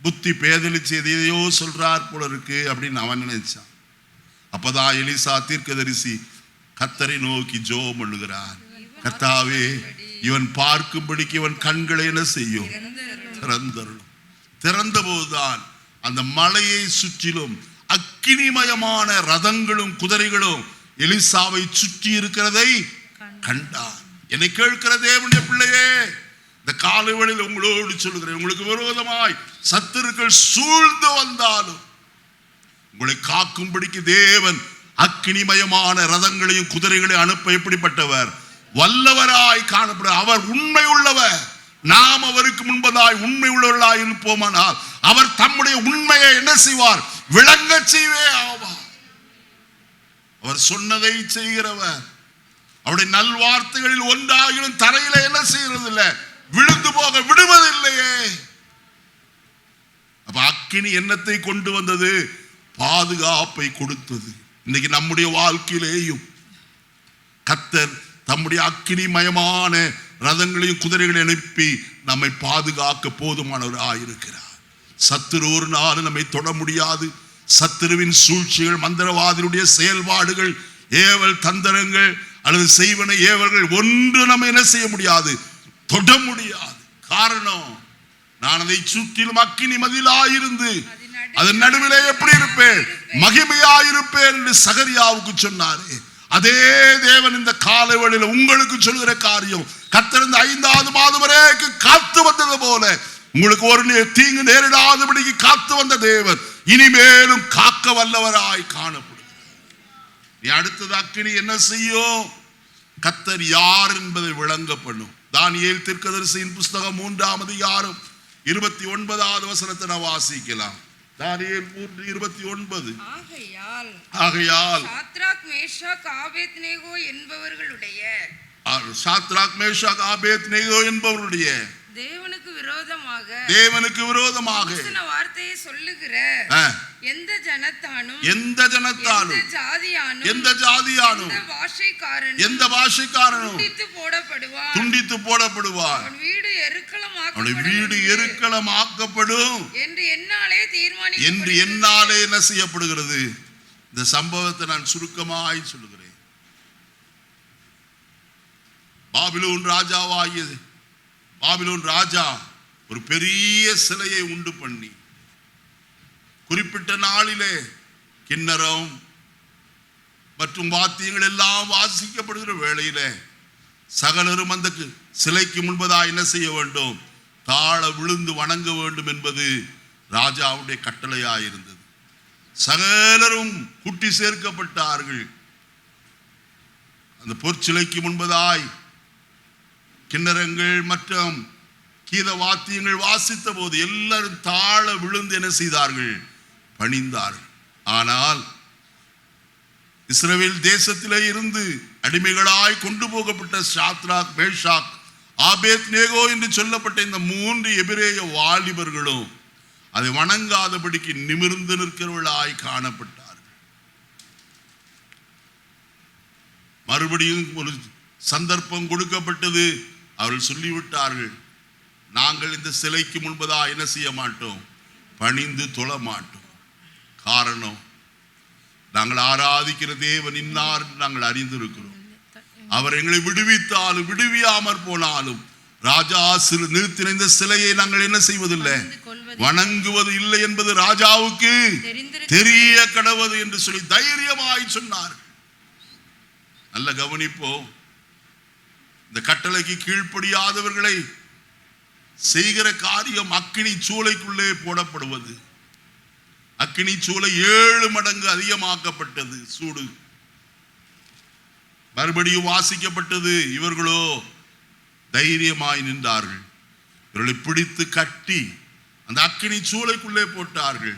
புத்தி பேதலிச்சு எதையோ சொல்றார் போல இருக்கு அப்படின்னு அவன் நினைச்சான். அப்பதான் எலிசா தீர்க்கதரிசி கர்த்தரை நோக்கி ஜெபம் பண்ணுகிறார். கர்த்தாவே, இவன் பார்க்கும்படிக்கு இவன் கண்களை என்ன செய்யும், திறந்தருளும். திறந்த போதுதான் அந்த மலையை சுற்றிலும் அக்கினிமயமான ரதங்களும் குதிரைகளும் எலிசாவை சுற்றி இருக்கிறதை கண்டார். என்னை கேட்கிற தேவனுடைய பிள்ளையே, இந்த காலை வேளையில் உங்களோடு சொல்லுகிறேன், உங்களுக்கு விரோதமாய் சத்துருக்கள் சூழ்ந்து வந்தாலும் உங்களை காக்கும்படிக்கு தேவன் அக்கினிமயமான ரதங்களையும் குதிரைகளையும் அனுப்ப எப்படிப்பட்டவர், வல்லவராய் காணப்பட. அவர் உண்மை உள்ளவர். நாம் அவருக்கு முன்பதாய் உண்மை உள்ளவர்களாய் இருப்போமானால் அவர் தம்முடைய உண்மையை என்ன செய்வார், விளங்க செய்வே ஆவார். அவர் சொன்னதை செய்கிறவர். அவருடைய நல்வார்த்தைகளில் ஒன்றாகிலும் தரையில என்ன செய்யறது இல்லை, விழுந்து போக விடுவதில்லையே. அப்ப அக்கினி என்னத்தை கொண்டு வந்தது, பாதுகாப்பை கொடுத்தது. இன்னைக்கு நம்முடைய வாழ்க்கையிலேயும் கர்த்தர் தம்முடைய அக்கினிமயமான ரதங்களையும் குதிரைகளை அனுப்பி நம்மை பாதுகாக்க போதுமானவராக இருக்கிறார். சத்துரு ஒரு நாள் நம்மை தொட முடியாது. சத்துருவின் சூழ்ச்சிகள், மந்திரவாதியுடைய செயல்பாடுகள், ஏவல் தந்திரங்கள் அல்லது செய்வன ஏவல்கள் ஒன்று நம்ம என்ன செய்ய முடியாது, தொட முடியாது. காரணம், நான் அதை சுற்றிலும் அக்கினி மதிலாயிருந்து அதன் நடுவிலே எப்படி இருப்பேன், மகிமையாயிருப்பேன் என்று சகரியாவுக்கு சொன்னாரே, அதே தேவன் இந்த காலைவெளியில் உங்களுக்கு சொல்கிற காரியம், கர்த்தர் இந்த 5வது மாதம் வரைக்கும் காத்து வந்தது போல உங்களுக்கு ஒரு தீங்கு நேரிடாதபடிக்கு காத்து வந்த தேவன் இனிமேலும் காக்க வல்லவராய் காணப்படும். நீ அடுத்தது அக்கினி என்ன செய்யும், கர்த்தர் யார் என்பதை விளங்க பண்ணும். தானியேல் தீர்க்கதரிசியின் புஸ்தகம் 3ஆம் அதிகாரம் 29வது வசனத்தை நான் வாசிக்கலாம். தானியேல் 3:29. ஆகையால் சாத்ராக் மேஷாக் ஆபேத்நேகோ என்பவர்களுடைய தேவனுக்கு விரோதமாக வார்த்தையை சொல்லுகிற எந்த ஜனத்தானும் எந்த ஜாதியானும் எந்த பாஷைக்காரனும் துண்டித்து போடப்படுவான். அவனுடைய வீடு எருக்களமாக்கப்படும் என்று என்னாலே என்ன செய்யப்படுகிறது. இந்த சம்பவத்தை நான் சுருக்கமாய் சொல்லுகிறேன். பாபிலோன் ராஜா ஒரு பெரிய சிலையை உண்டு பண்ணி குறிப்பிட்ட நாளிலே கிண்ணறம் மற்றும் வாத்தியங்கள் எல்லாம் வாசிக்கப்படுகிற வேளையில சகலரும் அந்த சிலைக்கு முன்பதாக என்ன செய்ய வேண்டும்? தாழ விழுந்து வணங்க வேண்டும் என்பது ராஜாவுடைய கட்டளையாயிருந்தது. சகலரும் கூட்டி சேர்க்கப்பட்டார்கள். அந்த பொற்சிலைக்கு முன்பதாய் கிண்ணறங்கள் மற்றும் கீத வாத்தியங்கள் வாசித்த போது எல்லாரும் தாழ விழுந்து என்ன செய்தார்கள்? பணிந்தார்கள். ஆனால் இஸ்ரவேல் தேசத்திலே இருந்து அடிமைகளாய் கொண்டு போகப்பட்ட சாத்ராக் மேஷாக் ஆபேத்நேகோ என்று சொல்லப்பட்ட இந்த 3 எபிரேய வாலிபர்களும் அதை வணங்காதபடிக்கு நிமிர்ந்து நிற்கிறவர்களாய் காணப்பட்டார்கள். மறுபடியும் ஒரு சந்தர்ப்பம் கொடுக்கப்பட்டது. அவர்கள் சொல்லிவிட்டார்கள், நாங்கள் இந்த சிலைக்கு முன்பதா என்ன செய்ய மாட்டோம்? பணிந்து தொழ மாட்டோம். காரணம், நாங்கள் ஆராதிக்கிற தேவன் இன்னார் நாங்கள் அறிந்திருக்கிறோம். அவர் எங்களை விடுவித்தாலும் விடுவியாமற் போனாலும் ராஜா நிறுத்தின இந்த சிலையை நாங்கள் என்ன செய்வதில்லை? வணங்குவது இல்லை என்பது ராஜாவுக்கு தெரிய கடவது என்று சொல்லி தைரியமாய் சொன்னார். நல்ல கவனிப்போம். இந்த கட்டளைக்கு கீழ்ப்படியாதவர்களை செய்கிற காரியம் அக்கினி சூளைக்குள்ளே போடப்படுவது. அக்கினி சூளை 7 மடங்கு அதிகமாக்கப்பட்டது. சூடு மறுபடியும் வாசிக்கப்பட்டது. இவர்களோ தைரியமாய் நின்றார்கள். இவர்களை பிடித்து கட்டி அந்த அக்கினி சூளைக்குள்ளே போட்டார்கள்.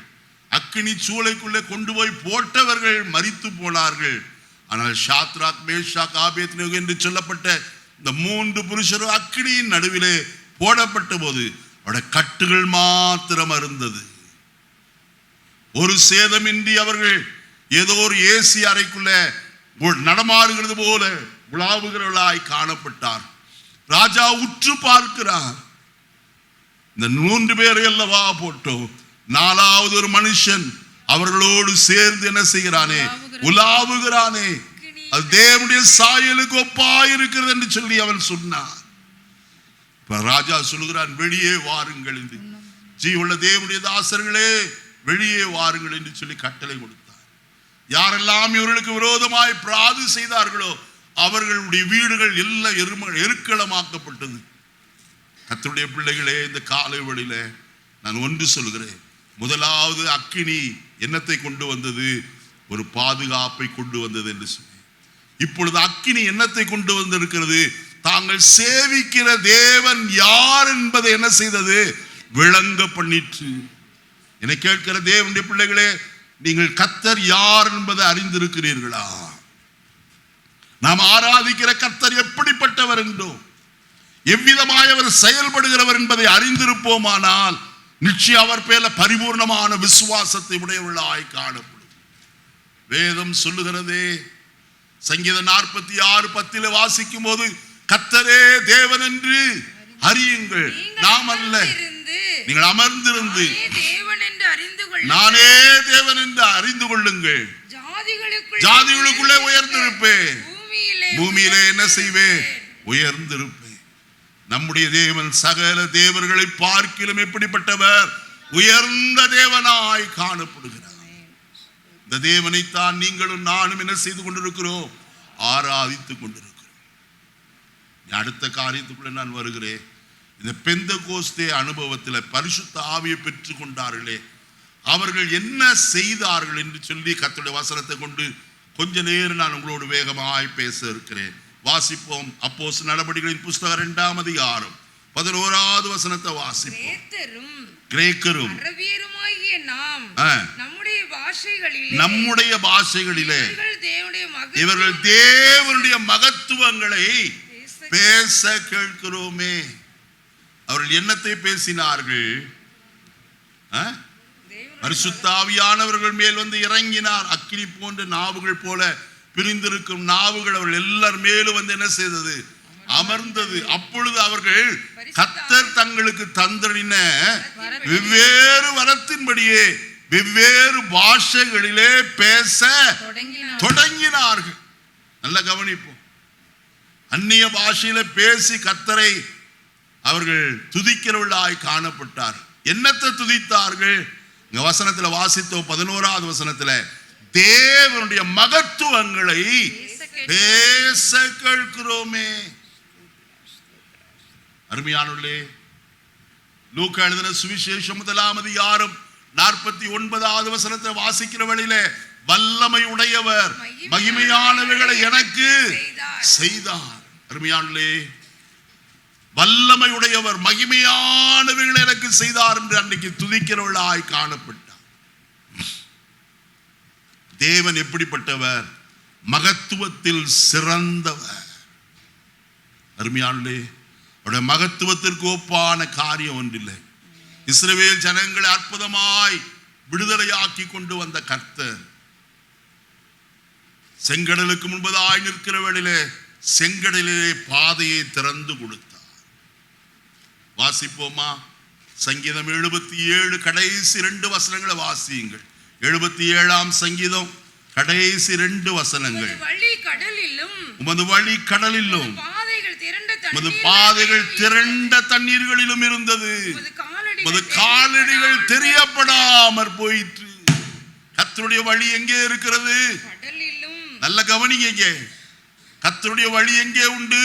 அக்கினி சூளைக்குள்ளே கொண்டு போய் போட்டவர்கள் மரித்து போனார்கள். ஆனால் சாத்ராக் மேஷாக் ஆபேத்நேகோ என்று சொல்லப்பட்ட இந்த 3 புருஷரும் அக்கினியின் நடுவிலே போடப்பட்ட போது அவருடைய கட்டுகள் மாத்திரம் அருந்தது. ஒரு சேதமின்றி அவர்கள் ஏதோ ஒரு ஏசி அறைக்குள்ள நடமாடுகிறது போல உலாவுகிறவர்களாய் காணப்பட்டார். ராஜா உற்று பார்க்கிறார். இந்த 3 பேரை அல்லவா போட்டோம், 4வது ஒரு மனுஷன் அவர்களோடு சேர்ந்து என்ன செய்கிறானே? உலாவுகிறானே. அது தேவனுடைய சாயலுக்கு ஒப்பாயிருக்கிறது என்று சொல்லி அவன் சொன்னான். ராஜா சொல்லுகிறான், வெளியே வாருங்கள் என்று. ஜீவனுள்ள தேவனுடைய தாசர்களே, வெளியே வாருங்கள் என்று சொல்லி கட்டளை கொடுத்தார். யாரெல்லாம் இவர்களுக்கு விரோதமாய் பிராது செய்தார்களோ அவர்களுடைய வீடுகள் எல்லாம் எருக்களமாக்கப்பட்டது. கர்த்தருடைய பிள்ளைகளே, இந்த காலை வேளையில நான் ஒன்று சொல்கிறேன். முதலாவது அக்கினி என்னத்தை கொண்டு வந்தது? ஒரு பாதுகாப்பை கொண்டு வந்தது என்று சொல்லி. இப்பொழுது அக்கினி என்னத்தை கொண்டு வந்திருக்கிறது? தாங்கள் சேவிக்கிற தேவன் யார் என்பதை என்ன செய்தது? விளங்க பண்ணிற்று. என்னை கேட்கிற தேவனுடைய பிள்ளைகளே, நீங்கள் கர்த்தர் யார் என்பதை அறிந்திருக்கிறீர்களா? நாம் ஆராதிக்கிற கர்த்தர் எப்படிப்பட்டவர் என்றோ எவ்விதமாய் அவர் செயல்படுகிறவர் என்பதை அறிந்திருப்போமானால் நிச்சயம் அவர் பேர்ல பரிபூர்ணமான விசுவாசத்தை உடையவர்களாய் காணப்படும். வேதம் சொல்லுகிறதே, சங்கீதம் 46:10 வாசிக்கும் போது, கர்த்தரே தேவன் என்று அறியுங்கள், நாம் அல்ல. நீங்கள் அமர்ந்திருந்து நானே தேவன் என்று அறிந்து கொள்ளுங்கள். ஜாதிகளுக்குள்ளே உயர்ந்திருப்பேன், பூமியிலே என்ன செய்வேன்? உயர்ந்திருப்பேன். நம்முடைய தேவன் சகல தேவர்களை பார்க்கிலும் எப்படிப்பட்டவர்? உயர்ந்த தேவனாய் காணப்படுகிறார். இந்த தேவனைத்தான் நீங்களும் நானும் என்ன செய்து கொண்டிருக்கிறோம்? ஆராதித்துக் கொண்டிருக்கிறோம். அடுத்த காரியத்துக்குள்ள நான் வருகிறேன். இந்த பெந்தெகோஸ்தே அனுபவத்தில் பரிசுத்த ஆவியை பெற்றுக் கொண்டார்களே, அவர்கள் என்ன செய்தார்கள் என்று சொல்லி கர்த்தருடைய வசனத்தை கொண்டு கொஞ்ச நேரம் நான் உங்களோடு வேகமாய் பேச இருக்கிறேன். வாசிப்போம். அப்போஸ்தலர் நடபடிகளின் புஸ்தகம் 2ஆம் அதிகாரம் 11வது வசனத்தை வாசிப்போம். கிரேத்தரும் கிரேக்கரும் அரபியருமாகிய நாம் நம்முடைய பாஷைகளிலே இவர்கள் தேவனுடைய மகத்துவங்களை பேச கேட்கிறோமே. அவர்கள் என்னத்தை பேசினார்கள்? பரிசுத்த ஆவியானவர்கள் மேல் வந்து இறங்கினார். அக்கினி போன்ற நாவுகள் போல பிரிந்திருக்கும் நாவுகள் அவர்கள் எல்லார் மேலும் வந்து என்ன செய்தது? அமர்ந்தது. அப்பொழுது அவர்கள் கர்த்தர் தங்களுக்கு தந்தறின வெவ்வேறு வரத்தின்படியே வெவ்வேறு பாஷைகளிலே பேச தொடங்கினார்கள். நல்ல கவனிப்போம். அந்நிய பாஷையில பேசி கர்த்தரை அவர்கள் துதிக்கிறவர்களாய் காணப்பட்டார். என்னத்தை துதித்தார்கள்? இங்க வசனத்துல வாசித்தோம். 11வது வசனத்துல தேவனுடைய மகத்துவங்களை பேச கேட்கிறோமே. அருமையானவர்களே, லூக்கா எழுதின சுவிசேஷம் 1ஆம் அதிகாரம் 49வது வசனத்தை வாசிக்கிற வழியிலே வல்லமை உடையவர் மகிமையானவைகளை எனக்கு செய்தார். அருமையானவர்களே, வல்லமை உடையவர் மகிமையானவைகளை எனக்கு செய்தார் என்று அன்றைக்கு துதிக்கிறவர்களாய் காணப்பட்டார். தேவன் எப்படிப்பட்டவர்? மகத்துவத்தில் சிறந்தவர். அருமையானவர்களே, அவருடைய மகத்துவத்திற்கு ஒப்பான காரியம் ஒன்றில்லை. இஸ்ரவேல் ஜனங்களை அற்புதமாய் விடுதலையாக்கி கொண்டு வந்த கர்த்தர் செங்கடலுக்கு முன்பதாய் நிற்கிற வேளையிலே செங்கடலிலே பாதையை திறந்து கொடுத்தார். வாசிப்போமா? சங்கீதம் 77 கடைசி 2 வசனங்களை வாசியுங்கள். 77ஆம் சங்கீதம் கடைசி 2 வசனங்கள். உமது வழி கடலிலும் உமது பாதைகள் திரண்ட தண்ணீர்களிலும் இருந்தது. உமது காலடிகள் தெரியப்படாமற் போயிற்று. கர்த்தருடைய வழி எங்கே இருக்கிறது? நல்ல கவனிங்க. கர்த்தருடைய வழி எங்கே உண்டு?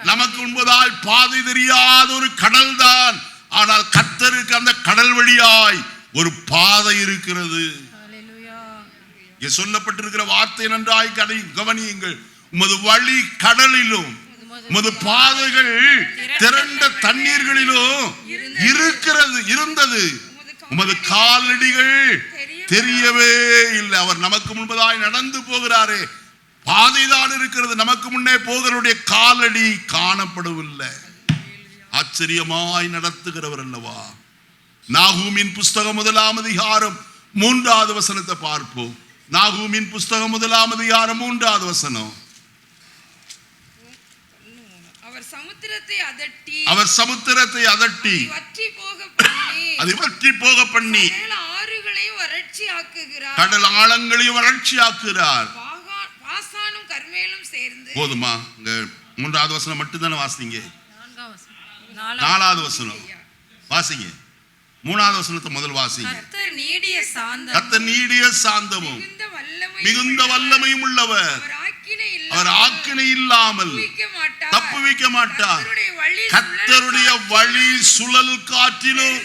நமக்கு முன்பதால் பாதை தெரியாத ஒரு கடல் தான். ஆனால் கர்த்தருக்கு அந்த கடல் வழியாய் ஒரு பாதை இருக்கிறது. சொல்லப்பட்டிருக்கிற வார்த்தை நன்றாய் கவனியுங்கள். உமது வழி கடலிலும் உமது பாதைகள் திரண்ட தண்ணீர்களிலும் இருந்தது. உமது காலடிகள் தெரியவே இல்லை. அவர் நமக்கு முன்பதாய் நடந்து போகிறாரே, பாதைதான் இருக்கிறது. நமக்கு முன்னே போகிறவருடைய காலடி காணப்படவில்லை. ஆச்சரியமாய் நடத்துகிறவர் அல்லவா. நாகூமின் புஸ்தகம் 1ஆம் அதிகாரம் 3வது வசனத்தை பார்ப்போம். நாகூமின் புஸ்தகம் 1ஆம் அதிகாரம் 3வது வசனம். அவர் சமுத்திரத்தை அதட்டி அதை வற்றி போக பண்ணி கடல் ஆழங்களையும் வறட்சியாக்குகிறார். போதுமா? 3வது வசனம் மட்டும் தானே வாசிங்க. 4வது வசனம் வாசிங்க. 3வது வசனத்தை முதல் வாசிங்க. கர்த்தர் நீடிய சாந்தமும் மிகுந்த வல்லமையும் உள்ளவர். அவர் ஆக்கினை இல்லாமல் தப்புவிக்க மாட்டார். கர்த்தருடைய வழி சுழல் காற்றிலும்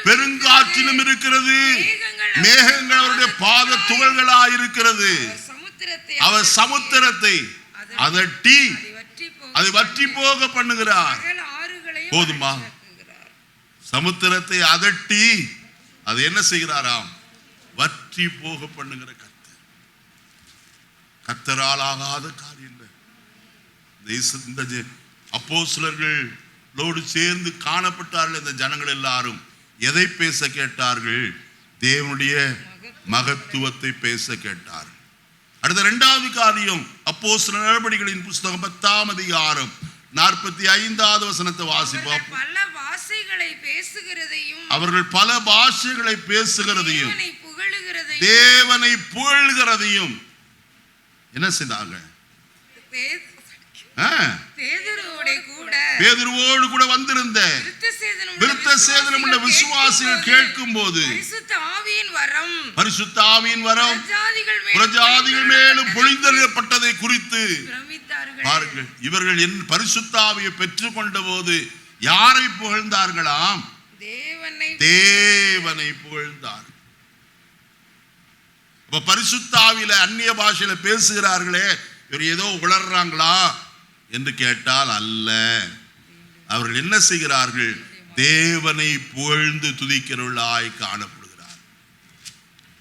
பெருங்காற்றிலும் இருக்கிறது. மேகங்கள் அவருடைய பாத துகள்களாய் இருக்கிறது. அவர் சமுத்திரத்தை அதட்டி அதை வற்றி போக பண்ணுகிறார். போதுமா? சமுத்திரத்தை அதட்டி அது என்ன செய்கிறாராம்? வற்றி போக பண்ணுகிற கர்த்தர். கர்த்தரால் ஆகாத காரியம் இல்லை. இந்த அப்போஸ்தலர்களோடு சேர்ந்து காணப்பட்டார்கள். இந்த ஜனங்கள் எல்லாரும் எதை பேச கேட்டார்கள்? தேவனுடைய மகத்துவத்தை பேச கேட்டார்கள். அடுத்த 2வது காரியம் அப்போஸ்தலர் நடபடிகளின் புஸ்தகம் 10ஆம் அதிகாரம் 45வது வசனத்தை வாசிப்போம். அவர்கள் பல பாஷைகளை பேசுகிறதையும் தேவனை புகழ்கிறதையும் என்ன செய்தாங்க? பேதுருவோடு கூட வந்திருந்த விருத்தசேதனம் உள்ள விசுவாசிகள் கேட்கும் போது பரிசுத்த ஆவியின் வரம் புறஜாதிகள் மேலும் பொழிந்தெறியப்பட்டதை குறித்து பாருங்கள். இவர்கள் என் பரிசுத்த ஆவியை பெற்றுக் கொண்ட போது யாரை புகழ்ந்தார்களாம்? தேவனை புகழ்ந்தார். இப்ப பரிசுத்த ஆவியில அந்நிய பாஷையில பேசுகிறார்களே, இவர் ஏதோ உளர்றாங்களா என்று கேட்டால் அல்ல. அவர்கள் என்ன செய்கிறார்கள்? தேவனை புகழ்ந்து துதிக்கிறவர்களாய் காணப்படுகிறார்.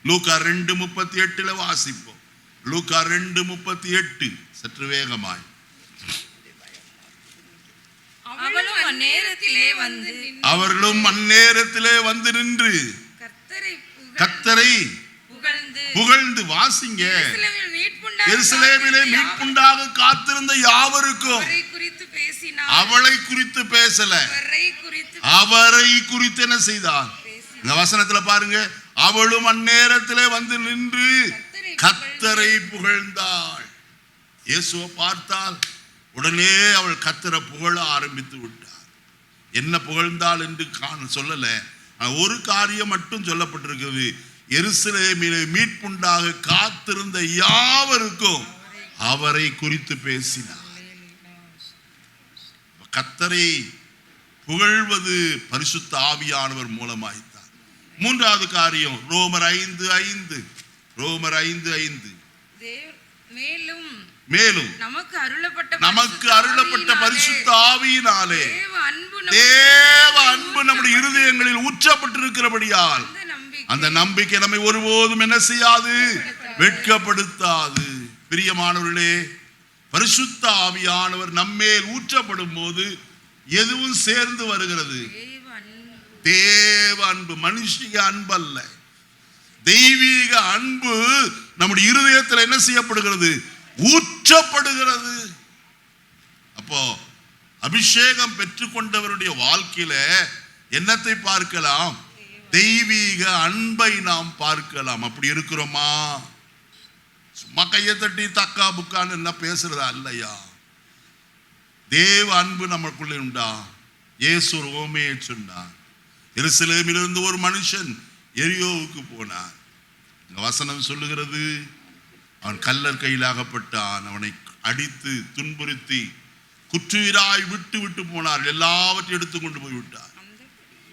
லூக்கா 2:38 வாசிப்போம். லூக்கா 2:38 சற்று வேகமாய். அவர்களும் அந்நேரத்திலே வந்து நின்று கர்த்தரை புகழ்ந்து வாசிங்க. எருசலேமிலே மீட்புண்டாக காத்திருந்த யாவருக்கும் அவளை குறித்து பேசல, அவரை குறித்து என்ன செய்தார்? இந்த வசனத்துல பாருங்க, அவளும் அந்நேரத்திலே வந்து நின்று கர்த்தரை புகழ்ந்தாள். இயேசுவை பார்த்தால் உடனே அவள் கர்த்தரை புகழ ஆரம்பித்து விட்டார். என்ன புகழ்ந்தாள் என்று சொல்லல, ஒரு காரியம் மட்டும் சொல்லப்பட்டிருக்கிறது, எருசலேமிலே மீட்புண்டாக காத்திருந்த யாவருக்கும் அவரை குறித்து பேசினார். கர்த்தரை புகழ்வது பரிசுத்த ஆவியானவர் மூலமாய்த்தான். மூன்றாவது காரியம் ரோமர் 5:5. ரோமர் 5:5. மேலும் நமக்கு அருளப்பட்ட பரிசுத்த ஆவியினாலே தேவ அன்பு நம்முடைய இருதயங்களில் ஊற்றப்பட்டிருக்கிறபடியால் அந்த நம்பிக்கை நம்மை ஒருபோதும் என்ன செய்யாது? வெட்கப்படுத்தாது. பிரியமானவர்களே, பரிசுத்த ஆவியானவர் நம்மேல் ஊற்றப்படும் போது எதுவும் சேர்ந்து வருகிறது? தேவ அன்பு. மனுஷிக அன்பு அல்ல, தெய்வீக அன்பு நம்முடைய இருதயத்தில் என்ன செய்யப்படுகிறது? ஊற்றப்படுகிறது. அப்போ அபிஷேகம் பெற்றுக்கொண்டவருடைய வாழ்க்கையில என்னத்தை பார்க்கலாம்? தெய்வீக அன்பை நாம் பார்க்கலாம். அப்படி இருக்கிறோமா? சும்மா கையை தட்டி தக்கா புக்கான்னு என்ன பேசுறதா இல்லையா? தேவ அன்பு நமக்குள்ளே உண்டா? இயேசு ஒரு ஓமையை சொன்னார். எருசலேமிலிருந்து ஒரு மனுஷன் எரியோவுக்கு போனார். வசனம் சொல்லுகிறது, அவன் கல்லர் கையில் அகப்பட்டான். அவனை அடித்து துன்புறுத்தி குற்றுயிராய் விட்டு போனார். எல்லாவற்றையும் எடுத்து கொண்டு போய்விட்டார்.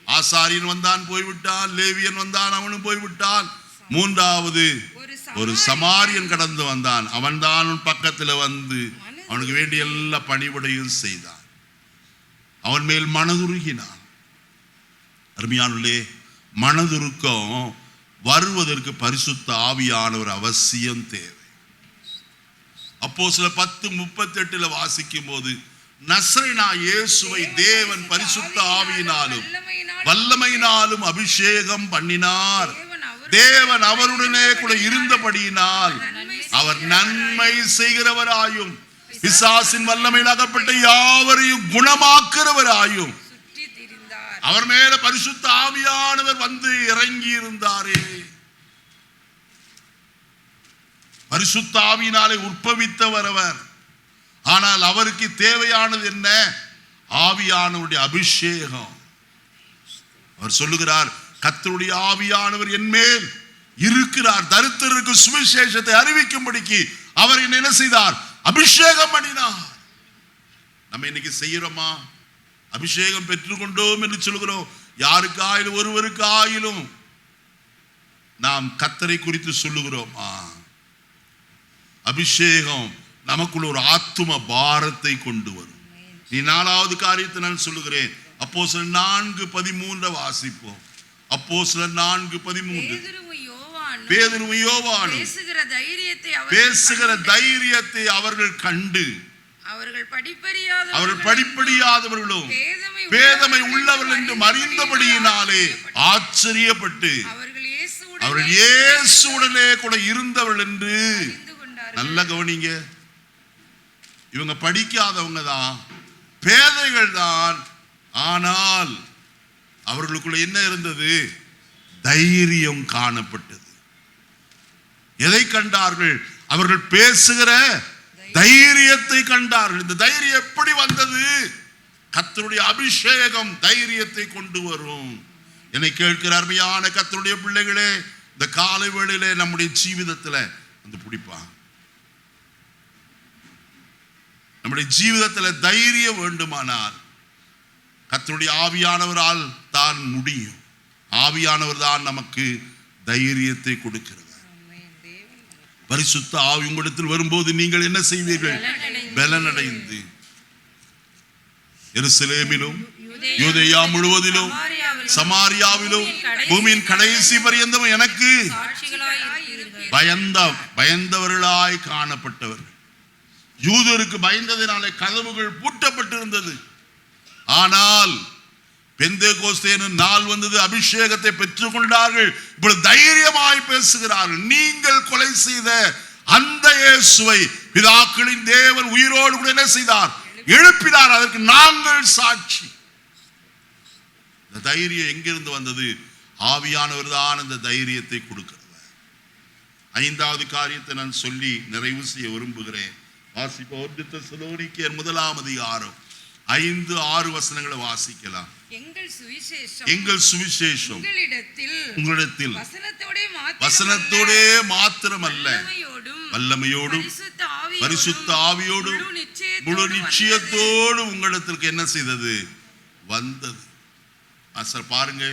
ஆசாரியன் வந்தான், போய்விட்டான். லேவியன் வந்தான், அவனும் போய்விட்டான். மூன்றாவது ஒரு சமாரியன் கடந்து வந்தான். அவன் தான் பக்கத்தில் வந்து அவனுக்கு வேண்டிய எல்லா பணிவிடையும் செய்தான். அவன் மேல் மனதுருகினான். அருமையானே, மனதுருக்கம் வருவதற்கு பரிசுத்த ஆவியானவர் அவசியம் தேவை. அப்போஸ்தலர் 10:38 வாசிக்கும் போது, நசரேனா இயேசுவை தேவன் பரிசுத்த ஆவியினாலும் வல்லமையினாலும் அபிஷேகம் பண்ணினார். தேவன் அவருடனே கூட இருந்தபடியினால் அவர் நன்மை செய்கிறவராயும் பிசாசின் வல்லமையில் அகப்பட்ட யாவரையும் குணமாக்குறவராயும் அவர் மேல பரிசுத்த ஆவியானவர் வந்து இறங்கி இருந்தாரே. பரிசுத்த ஆவியினாலே உற்பவித்தவர் அவர். ஆனால் அவருக்கு தேவையானது என்ன? ஆவியானவருடைய அபிஷேகம். அவர் சொல்லுகிறார், கர்த்தருடைய ஆவியானவர் என் மேல் இருக்கிறார், தரித்திரருக்கு சுவிசேஷத்தை அறிவிக்கும்படிக்கு அவர் என்ன செய்தார்? அபிஷேகம் பண்ணினார். நம்ம இன்னைக்கு செய்யறோமா? அபிஷேகம் பெற்றுக்கொண்டோம் என்று சொல்கிறோம். யாருக்காயிலும் ஒருவருக்காயிலும் நாம் கர்த்தரை குறித்து சொல்லுகிறோமா? அபிஷேகம் நமக்குள்ள ஒரு ஆத்தும பாரத்தை கொண்டு வரும். நீ நாலாவது காரியத்தை நான் சொல்லுகிறேன். அப்போஸ்தலர் 4:13 வாசிப்போம். அப்போஸ்தலர் 4:13. பேதுருவும் யோவானும் பேசுகிற தைரியத்தை அவர்கள் கண்டு அவர்கள் படிப்படியாதவர்களும் பேதமை உள்ளவர்கள் என்று அறிந்தபடியினாலே ஆச்சரியப்பட்டு அவர்கள் இயேசுவுடனே கூட இருந்தவர்கள் என்று. நல்ல கவனிங்க, இவங்க படிக்காதவங்க தான், பேதைகள் தான். ஆனால் அவர்களுக்குள்ள என்ன இருந்தது? தைரியம் காணப்பட்டது. எதை கண்டார்கள்? அவர்கள் பேசுகிற தைரியத்தை கண்டார்கள். இந்த தைரியம் எப்படி வந்தது? கர்த்தருடைய அபிஷேகம் தைரியத்தை கொண்டு வரும். என்னை கேட்கிற அருமையான கர்த்தருடைய பிள்ளைகளே, இந்த காலை வேளையிலே நம்முடைய ஜீவிதத்துல வந்து பிடிப்பா, நம்முடைய ஜீவிதத்துல தைரியம் வேண்டுமானால் கர்த்தருடைய ஆவியானவரால் தான் முடியும். ஆவியானவர் தான் நமக்கு தைரியத்தை கொடுக்கிறார். பரிசுத்த ஆவி உங்களிடத்தில் வரும்போது நீங்கள் என்ன செய்வீர்கள்? பலனடைந்து. எருசலேமிலும் யூதேயா முழுவதிலும் சமாரியாவிலும் பூமியின் கடைசி பரியந்தம் எனக்கு பயந்தவர்களாய் காணப்பட்டவர்கள். யூதருக்கு பயந்ததினாலே கதவுகள் பூட்டப்பட்டிருந்தது. ஆனால் பெந்தேகோஸ்தே நாள் வந்தது, அபிஷேகத்தை பெற்றுக் கொண்டார்கள். இப்பொழுது தைரியமாய் பேசுகிறார்கள். நீங்கள் கொலை செய்த அந்த இயேசுவை பிதாக்களின் தேவன் உயிரோடு கூட என்ன செய்தார்? எழுப்பினார். அதற்கு நாங்கள் சாட்சி. இந்த தைரியம் எங்கிருந்து வந்தது? ஆவியானவர் தான் அந்த தைரியத்தை கொடுக்கிறவர். 5வது காரியத்தை நான் சொல்லி நிறைவு செய்ய விரும்புகிறேன். வாசிப்போம். 1 தெசலோனிக்கேயர் 1ஆம் அதிகாரம் 5-6 வசனங்களை வாசிக்கலாம். எங்கள் சுவிசேஷம் உங்களிடத்தில் வசனத்தோடே மாத்திரமல்ல, வல்லமையோடும் பரிசுத்த ஆவியோடும் முழு நிச்சயத்தோடும் உங்களிடத்திற்கு என்ன செய்தது? வந்தது. பாருங்க,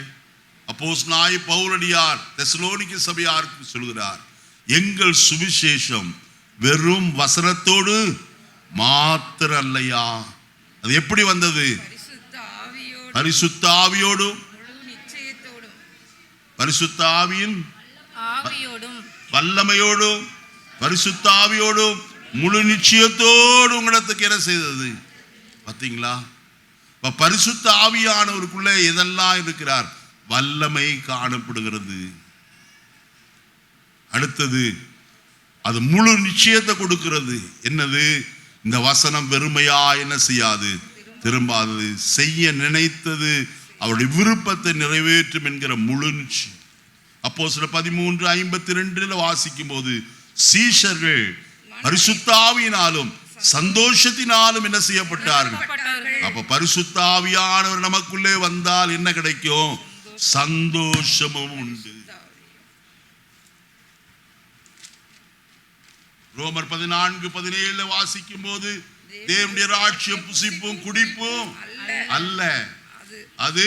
அப்போஸ்தலனாகிய பவுலடியார் தெசலோனிக்கே சபையாருக்கு சொல்கிறார், எங்கள் சுவிசேஷம் வெறும் வசனத்தோடு மாத்திர அல்லையா. அது எப்படி வந்தது? பரிசுத்த ஆவியோடும் பரிசுத்த ஆவியின் வல்லமையோடும் பரிசுத்த ஆவியோடும் முழு நிச்சயத்தோடு உங்களிடத்துக்கு என்ன செய்தது? பார்த்தீங்களா? பரிசுத்த ஆவியானவருக்குள்ள எதெல்லாம் இருக்கிறார்? வல்லமை காணப்படுகிறது. அடுத்தது அது முழு நிச்சயத்தை கொடுக்கிறது. என்னது? இந்த வசனம் வெறுமையா என்ன செய்யாது? திரும்பாதது. செய்ய நினைத்தது அவருடைய விருப்பத்தை நிறைவேற்றும் என்கிற முழு நிச்சயம். அப்போஸ்தலர் 13:52 வாசிக்கும் போது, சீஷர்கள் பரிசுத்த ஆவியினாலும் சந்தோஷத்தினாலும் என்ன செய்யப்பட்டார்கள்? அப்ப பரிசுத்த ஆவியானவர் நமக்குள்ளே வந்தால் என்ன கிடைக்கும்? சந்தோஷமும் உண்டு. ரோமர் 14:17 வாசிக்கும் போது, தேவனுடைய ராஜ்யம் புசிப்பும் குடிப்பும் அல்ல, அது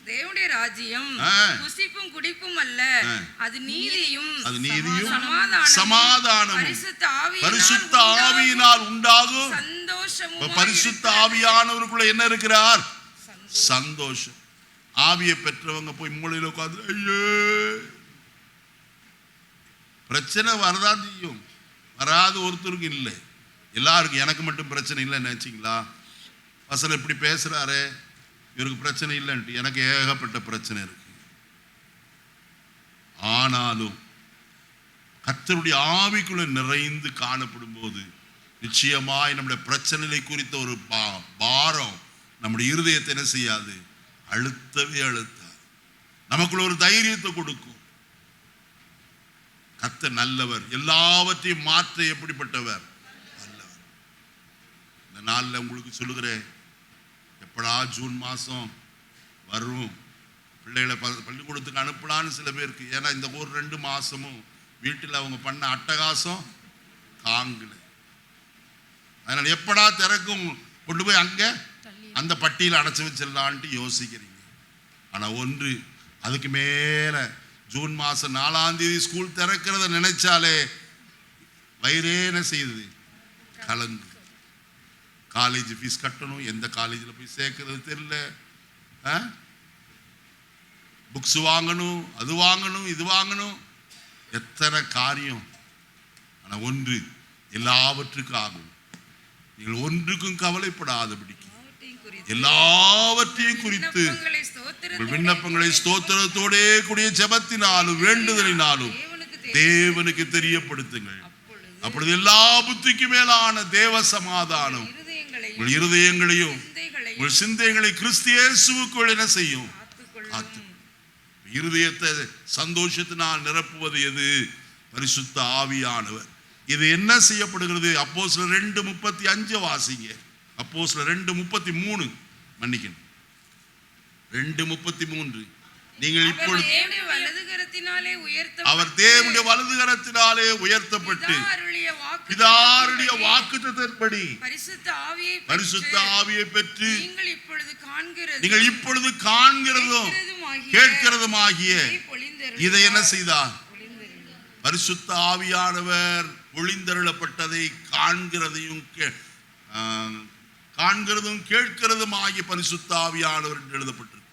தேவனுடைய ராஜ்யம் புசிப்பும் குடிப்பும் அல்ல, அது நீதியும் சமாதானமும் பரிசுத்த ஆவியினால் உண்டாகும் சந்தோஷமும். பரிசுத்த ஆவியானவருக்குள்ள என்ன இருக்கிறார்? சந்தோஷம். ஆவியை பெற்றவங்க போய் மூலையில உட்கார்ந்து ஐயே, பிரச்சனை வரதான் செய்யும். வராது ஒருத்தருக்கு இல்லை, எல்லாருக்கும். எனக்கு மட்டும் பிரச்சனை இல்லைன்னு நினைச்சிங்களா? அசல் இப்படி பேசுறாரு, இவருக்கு பிரச்சனை இல்லைன்ட்டு. எனக்கு ஏகப்பட்ட பிரச்சனை இருக்கு. ஆனாலும் கர்த்தருடைய ஆவிக்குள்ள நிறைந்து காணப்படும் போது நிச்சயமாய் நம்முடைய பிரச்சனைகளை குறித்த ஒரு பாரம் நம்முடைய இருதயத்தை என்ன செய்யாது? அழுத்தவே அழுத்தாது. நமக்குள்ள ஒரு தைரியத்தை கொடுக்கும். கர்த்தர் நல்லவர், எல்லாவற்றையும் மாற்ற எப்படிப்பட்டவர்? நல்லவர். இந்த நாளில் உங்களுக்கு சொல்லுகிறேன், எப்படா ஜூன் மாதம் வரும், பிள்ளைகளை பள்ளிக்கூடத்துக்கு அனுப்பலான்னு சில பேருக்கு. ஏன்னா இந்த ஒரு 2 மாதமும் வீட்டில் அவங்க பண்ண அட்டகாசம் தாங்கல. அதனால எப்படா திறக்கும், கொண்டு போய் அங்கே அந்த பட்டியல் அடைச்சி வச்சிடலான்ட்டு யோசிக்கிறீங்க. ஆனால் ஒன்று, அதுக்கு மேலே ஜூன் மாதம் 4ஆம் தேதி ஸ்கூல் திறக்கிறத நினைச்சாலே வயிறே என்ன செய்யுது? கலங்கு. காலேஜ் ஃபீஸ் கட்டணும், எந்த காலேஜில் போய் சேர்க்கறது தெரியல, புக்ஸ் வாங்கணும், அது வாங்கணும், இது வாங்கணும், எத்தனை காரியம். ஆனால் ஒன்று, எல்லாவற்றுக்கும் ஆகும். நீங்கள் ஒன்றுக்கும் கவலைப்படாதபடிக்கு எல்லாவற்றையும் குறித்து விண்ணப்பங்களை ஸ்தோத்திரத்தோடே கூடிய ஜெபத்தினாலும் வேண்டுதலினாலும் தேவனுக்கு தெரியப்படுத்துங்கள். அப்பொழுது எல்லா புத்திக்கு மேலான தேவ சமாதானம் உங்கள் இருதயங்களையும் உங்கள் சிந்தைகளை கிறிஸ்து இயேசுவுக்குள் என்ன செய்யும்? இருதயத்தை சந்தோஷத்தினால் நிரப்புவது எது? பரிசுத்த ஆவியானவர். இது என்ன செய்யப்படுகிறது? அப்போஸ்தலர் 2:35 வாசிங்க. அப்போஸ்தலர் 2:33, மன்னிக்கணும், 2:33. நீங்கள் இப்பொழுது அவர் தேவனுடைய வலது கரத்தினாலே உயர்த்தப்பட்டு பிதாவுடைய வாக்குத்தத்தத்தின்படி பரிசுத்த ஆவியை பெற்று நீங்கள் இப்பொழுது காண்கிறதும் கேட்கிறதுமாகிய இதை என்ன செய்தார்? பரிசுத்த ஆவியானவர் ஒளிந்தருளப்பட்டதை காண்கிறதையும் காண்கிறதும் கேட்கிறதும் ஆகிய பரிசுத்த ஆவியானவர் என்று எழுதப்பட்டிருக்கு.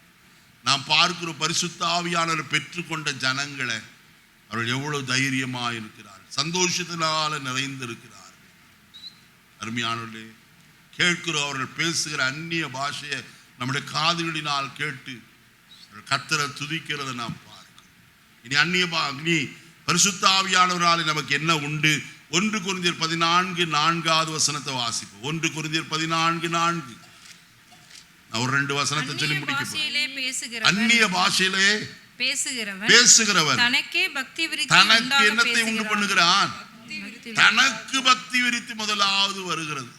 நாம் பார்க்கிற பரிசுத்த ஆவியானவர் பெற்றுக்கொண்ட ஜனங்களை அவர்கள் எவ்வளவு தைரியமாக இருக்கிறார், சந்தோஷத்தினால நிறைந்திருக்கிறார். அருமையானவர்களே, கேட்கிற அவர்கள் பேசுகிற அந்நிய பாஷையை நம்முடைய காதுகளினால் கேட்டு கர்த்தரை துதிக்கிறதை நாம் பார்க்கிறோம். இனி பரிசுத்த ஆவியானவரால் நமக்கு என்ன உண்டு? 1 கொரிந்தியர் 14:4 வசனத்தை வாசிப்போம். 1 கொரிந்தியர் 14:4. நான் ஒரு 2 வசனத்தை சொல்லி முடிக்கிறேன். அந்நிய பாஷையிலே பேசுகிறவன் தனக்கு என்னத்தை உண்டு பண்ணுகிறான்? தனக்கு பக்தி விருத்தி முதலாவது வருகிறது.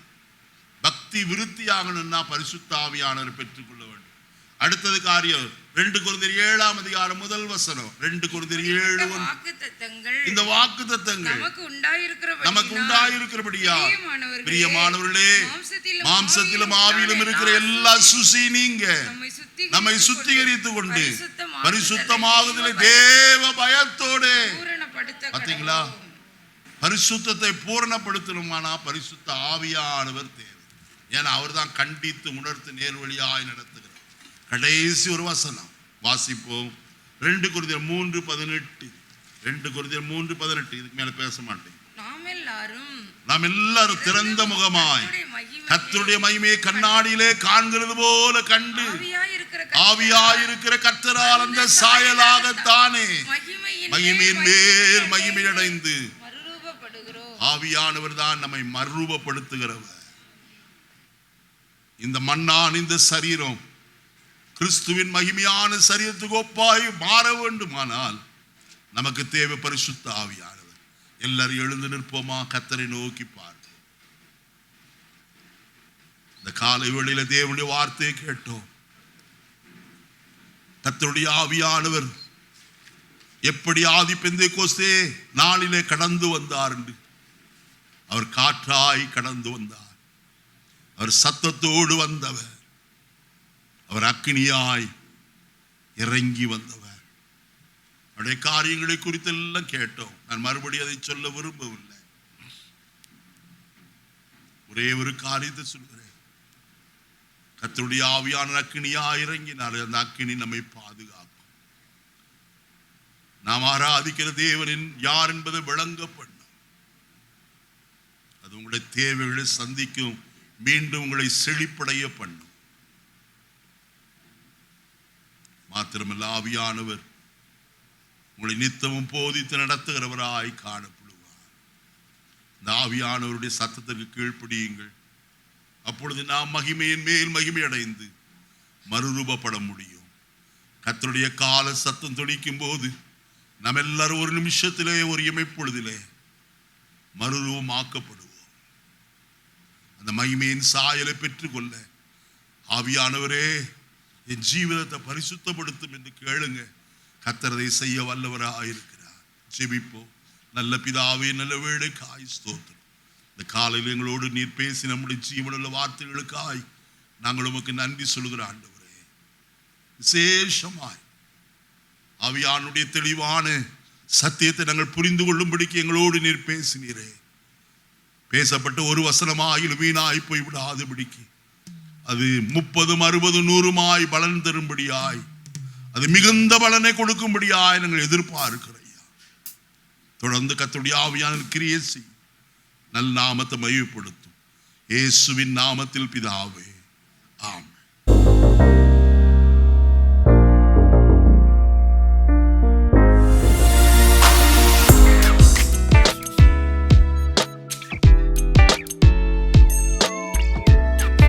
பக்தி விருத்தியாகணும்னா பரிசுத்த ஆவியானவரை பெற்றுக்கொள்ள வேண்டும். அடுத்தது காரியம் 2 கொரிந்தியர் 7 முதல் வசனம். 2 கொரிந்தியர் 7. இந்த வாக்குத்தத்தங்கள் நமக்கு உண்டாயிருக்கிறபடியா பிரியமானவர்களே, மாம்சத்திலும் ஆவியிலும் இருக்கிற எல்லா சுசி நீங்க நம்மை சுத்திகரித்துக் கொண்டு பரிசுத்தமாகுதலை தேவ பயத்தோடு, பாத்தீங்களா, பரிசுத்தத்தை பூரணப்படுத்தணுமானா பரிசுத்த ஆவியானவர் தேவை. ஏன்னா அவர் தான் கண்டித்து உணர்த்து நேர்வழியாய் நடத்துகிறார். கடைசி ஒரு வசனம் வாசிப்போம். 2 கொரிந்தியர் 3:18. 2 கொரிந்தியர் 3:18. இதுக்கு மேல பேச மாட்டேன். நாம் எல்லாரும் திறந்த முகமாய் கர்த்தருடைய மகிமையை கண்ணாடியிலே காண்கிறது போல கண்டு ஆவியாயிருக்கிற கர்த்தரால் அந்த சாயலாகத்தானே மகிமையின் மேல் மகிமை அடைந்து, ஆவியானவர் தான் நம்மை மறுரூபப்படுத்துகிறவர். இந்த மண்ணான் இந்த சரீரம் கிறிஸ்துவின் மகிமையான சரீரத்துக்கு ஒப்பாய் மாற வேண்டுமானால் நமக்கு தேவை பரிசுத்த ஆவியானவர். எல்லாரும் எழுந்து நிற்போமா? கர்த்தரை நோக்கி பார்ப்போம். இந்த காலை வேளையில தேவனுடைய வார்த்தையை கேட்டோம். கர்த்தருடைய ஆவியானவர் எப்படி ஆதி பெந்தேகோஸ்தே நாளிலே கடந்து வந்தார் என்று. அவர் காற்றாய் கடந்து வந்தார். அவர் சத்தத்தோடு வந்தவர். அவர் அக்கினியாய் இறங்கி வந்தவர். அவருடைய காரியங்களை குறித்தெல்லாம் கேட்டோம். நான் மறுபடியும் அதை சொல்ல விரும்பவில்லை. ஒரே ஒரு காரியத்தை சொல்கிறேன். கர்த்தருடைய ஆவியான அக்கினியாய் இறங்கினார். அந்த அக்கினி நம்மை பாதுகாக்கும். நாம் ஆராதிக்கிற தேவனின் யார் என்பதை விளங்க பண்ணும். அது உங்களுடைய தேவைகளை சந்திக்கும். மீண்டும் உங்களை செழிப்படைய பண்ணும். மாத்திரமல்ல, ஆவியானவர் உங்களை நித்தமும் போதித்து நடத்துகிறவராய் காணப்படுவார். இந்த ஆவியானவருடைய சத்தத்திற்கு கீழ்ப்படியுங்கள். அப்பொழுது நாம் மகிமையின் மேல் மகிமை அடைந்து மறுரூபப்பட முடியும். கர்த்தருடைய கால சத்தம் துணிக்கும் போது நாம் எல்லாரும் ஒரு நிமிஷத்திலே, ஒரு இமைப்பொழுதிலே மறுரூபமாக்கப்படுவோம். அந்த மகிமையின் சாயலை பெற்றுக்கொள்ள ஆவியானவரே என் ஜீவிதத்தை பரிசுத்தப்படுத்தும் என்று கேளுங்க. கர்த்தரை செய்ய வல்லவராயிருக்கிறார். ஜெபிப்போம். நல்ல பிதாவே, நல்ல வேளைக்காய் ஸ்தோத்திரம். இந்த காலையில் எங்களோடு நீர் பேசி நம்முடைய ஜீவனுள்ள வார்த்தைகளுக்காய் நாங்கள் உமக்கு நன்றி சொல்கிற ஆண்டவரே. விசேஷமாய் ஆவியானுடைய தெளிவான சத்தியத்தை நாங்கள் புரிந்து கொள்ளும்படிக்கு எங்களோடு நீர் பேசினீரே. பேசப்பட்ட ஒரு வசனமாயில் வீணாய் போய் விடாதபடிக்கு அது 30, 60, 100 பலன் தரும்படியாய், அது மிகுந்த பலனை கொடுக்கும்படியாய் நாங்கள் எதிர்பார்க்கிறோம். தொடர்ந்து கர்த்தருடைய ஆவியான கிரியை செய். நல் நாமத்தை மகிமைப்படுத்தும். இயேசுவின் நாமத்தில் பிதாவே, ஆமென்.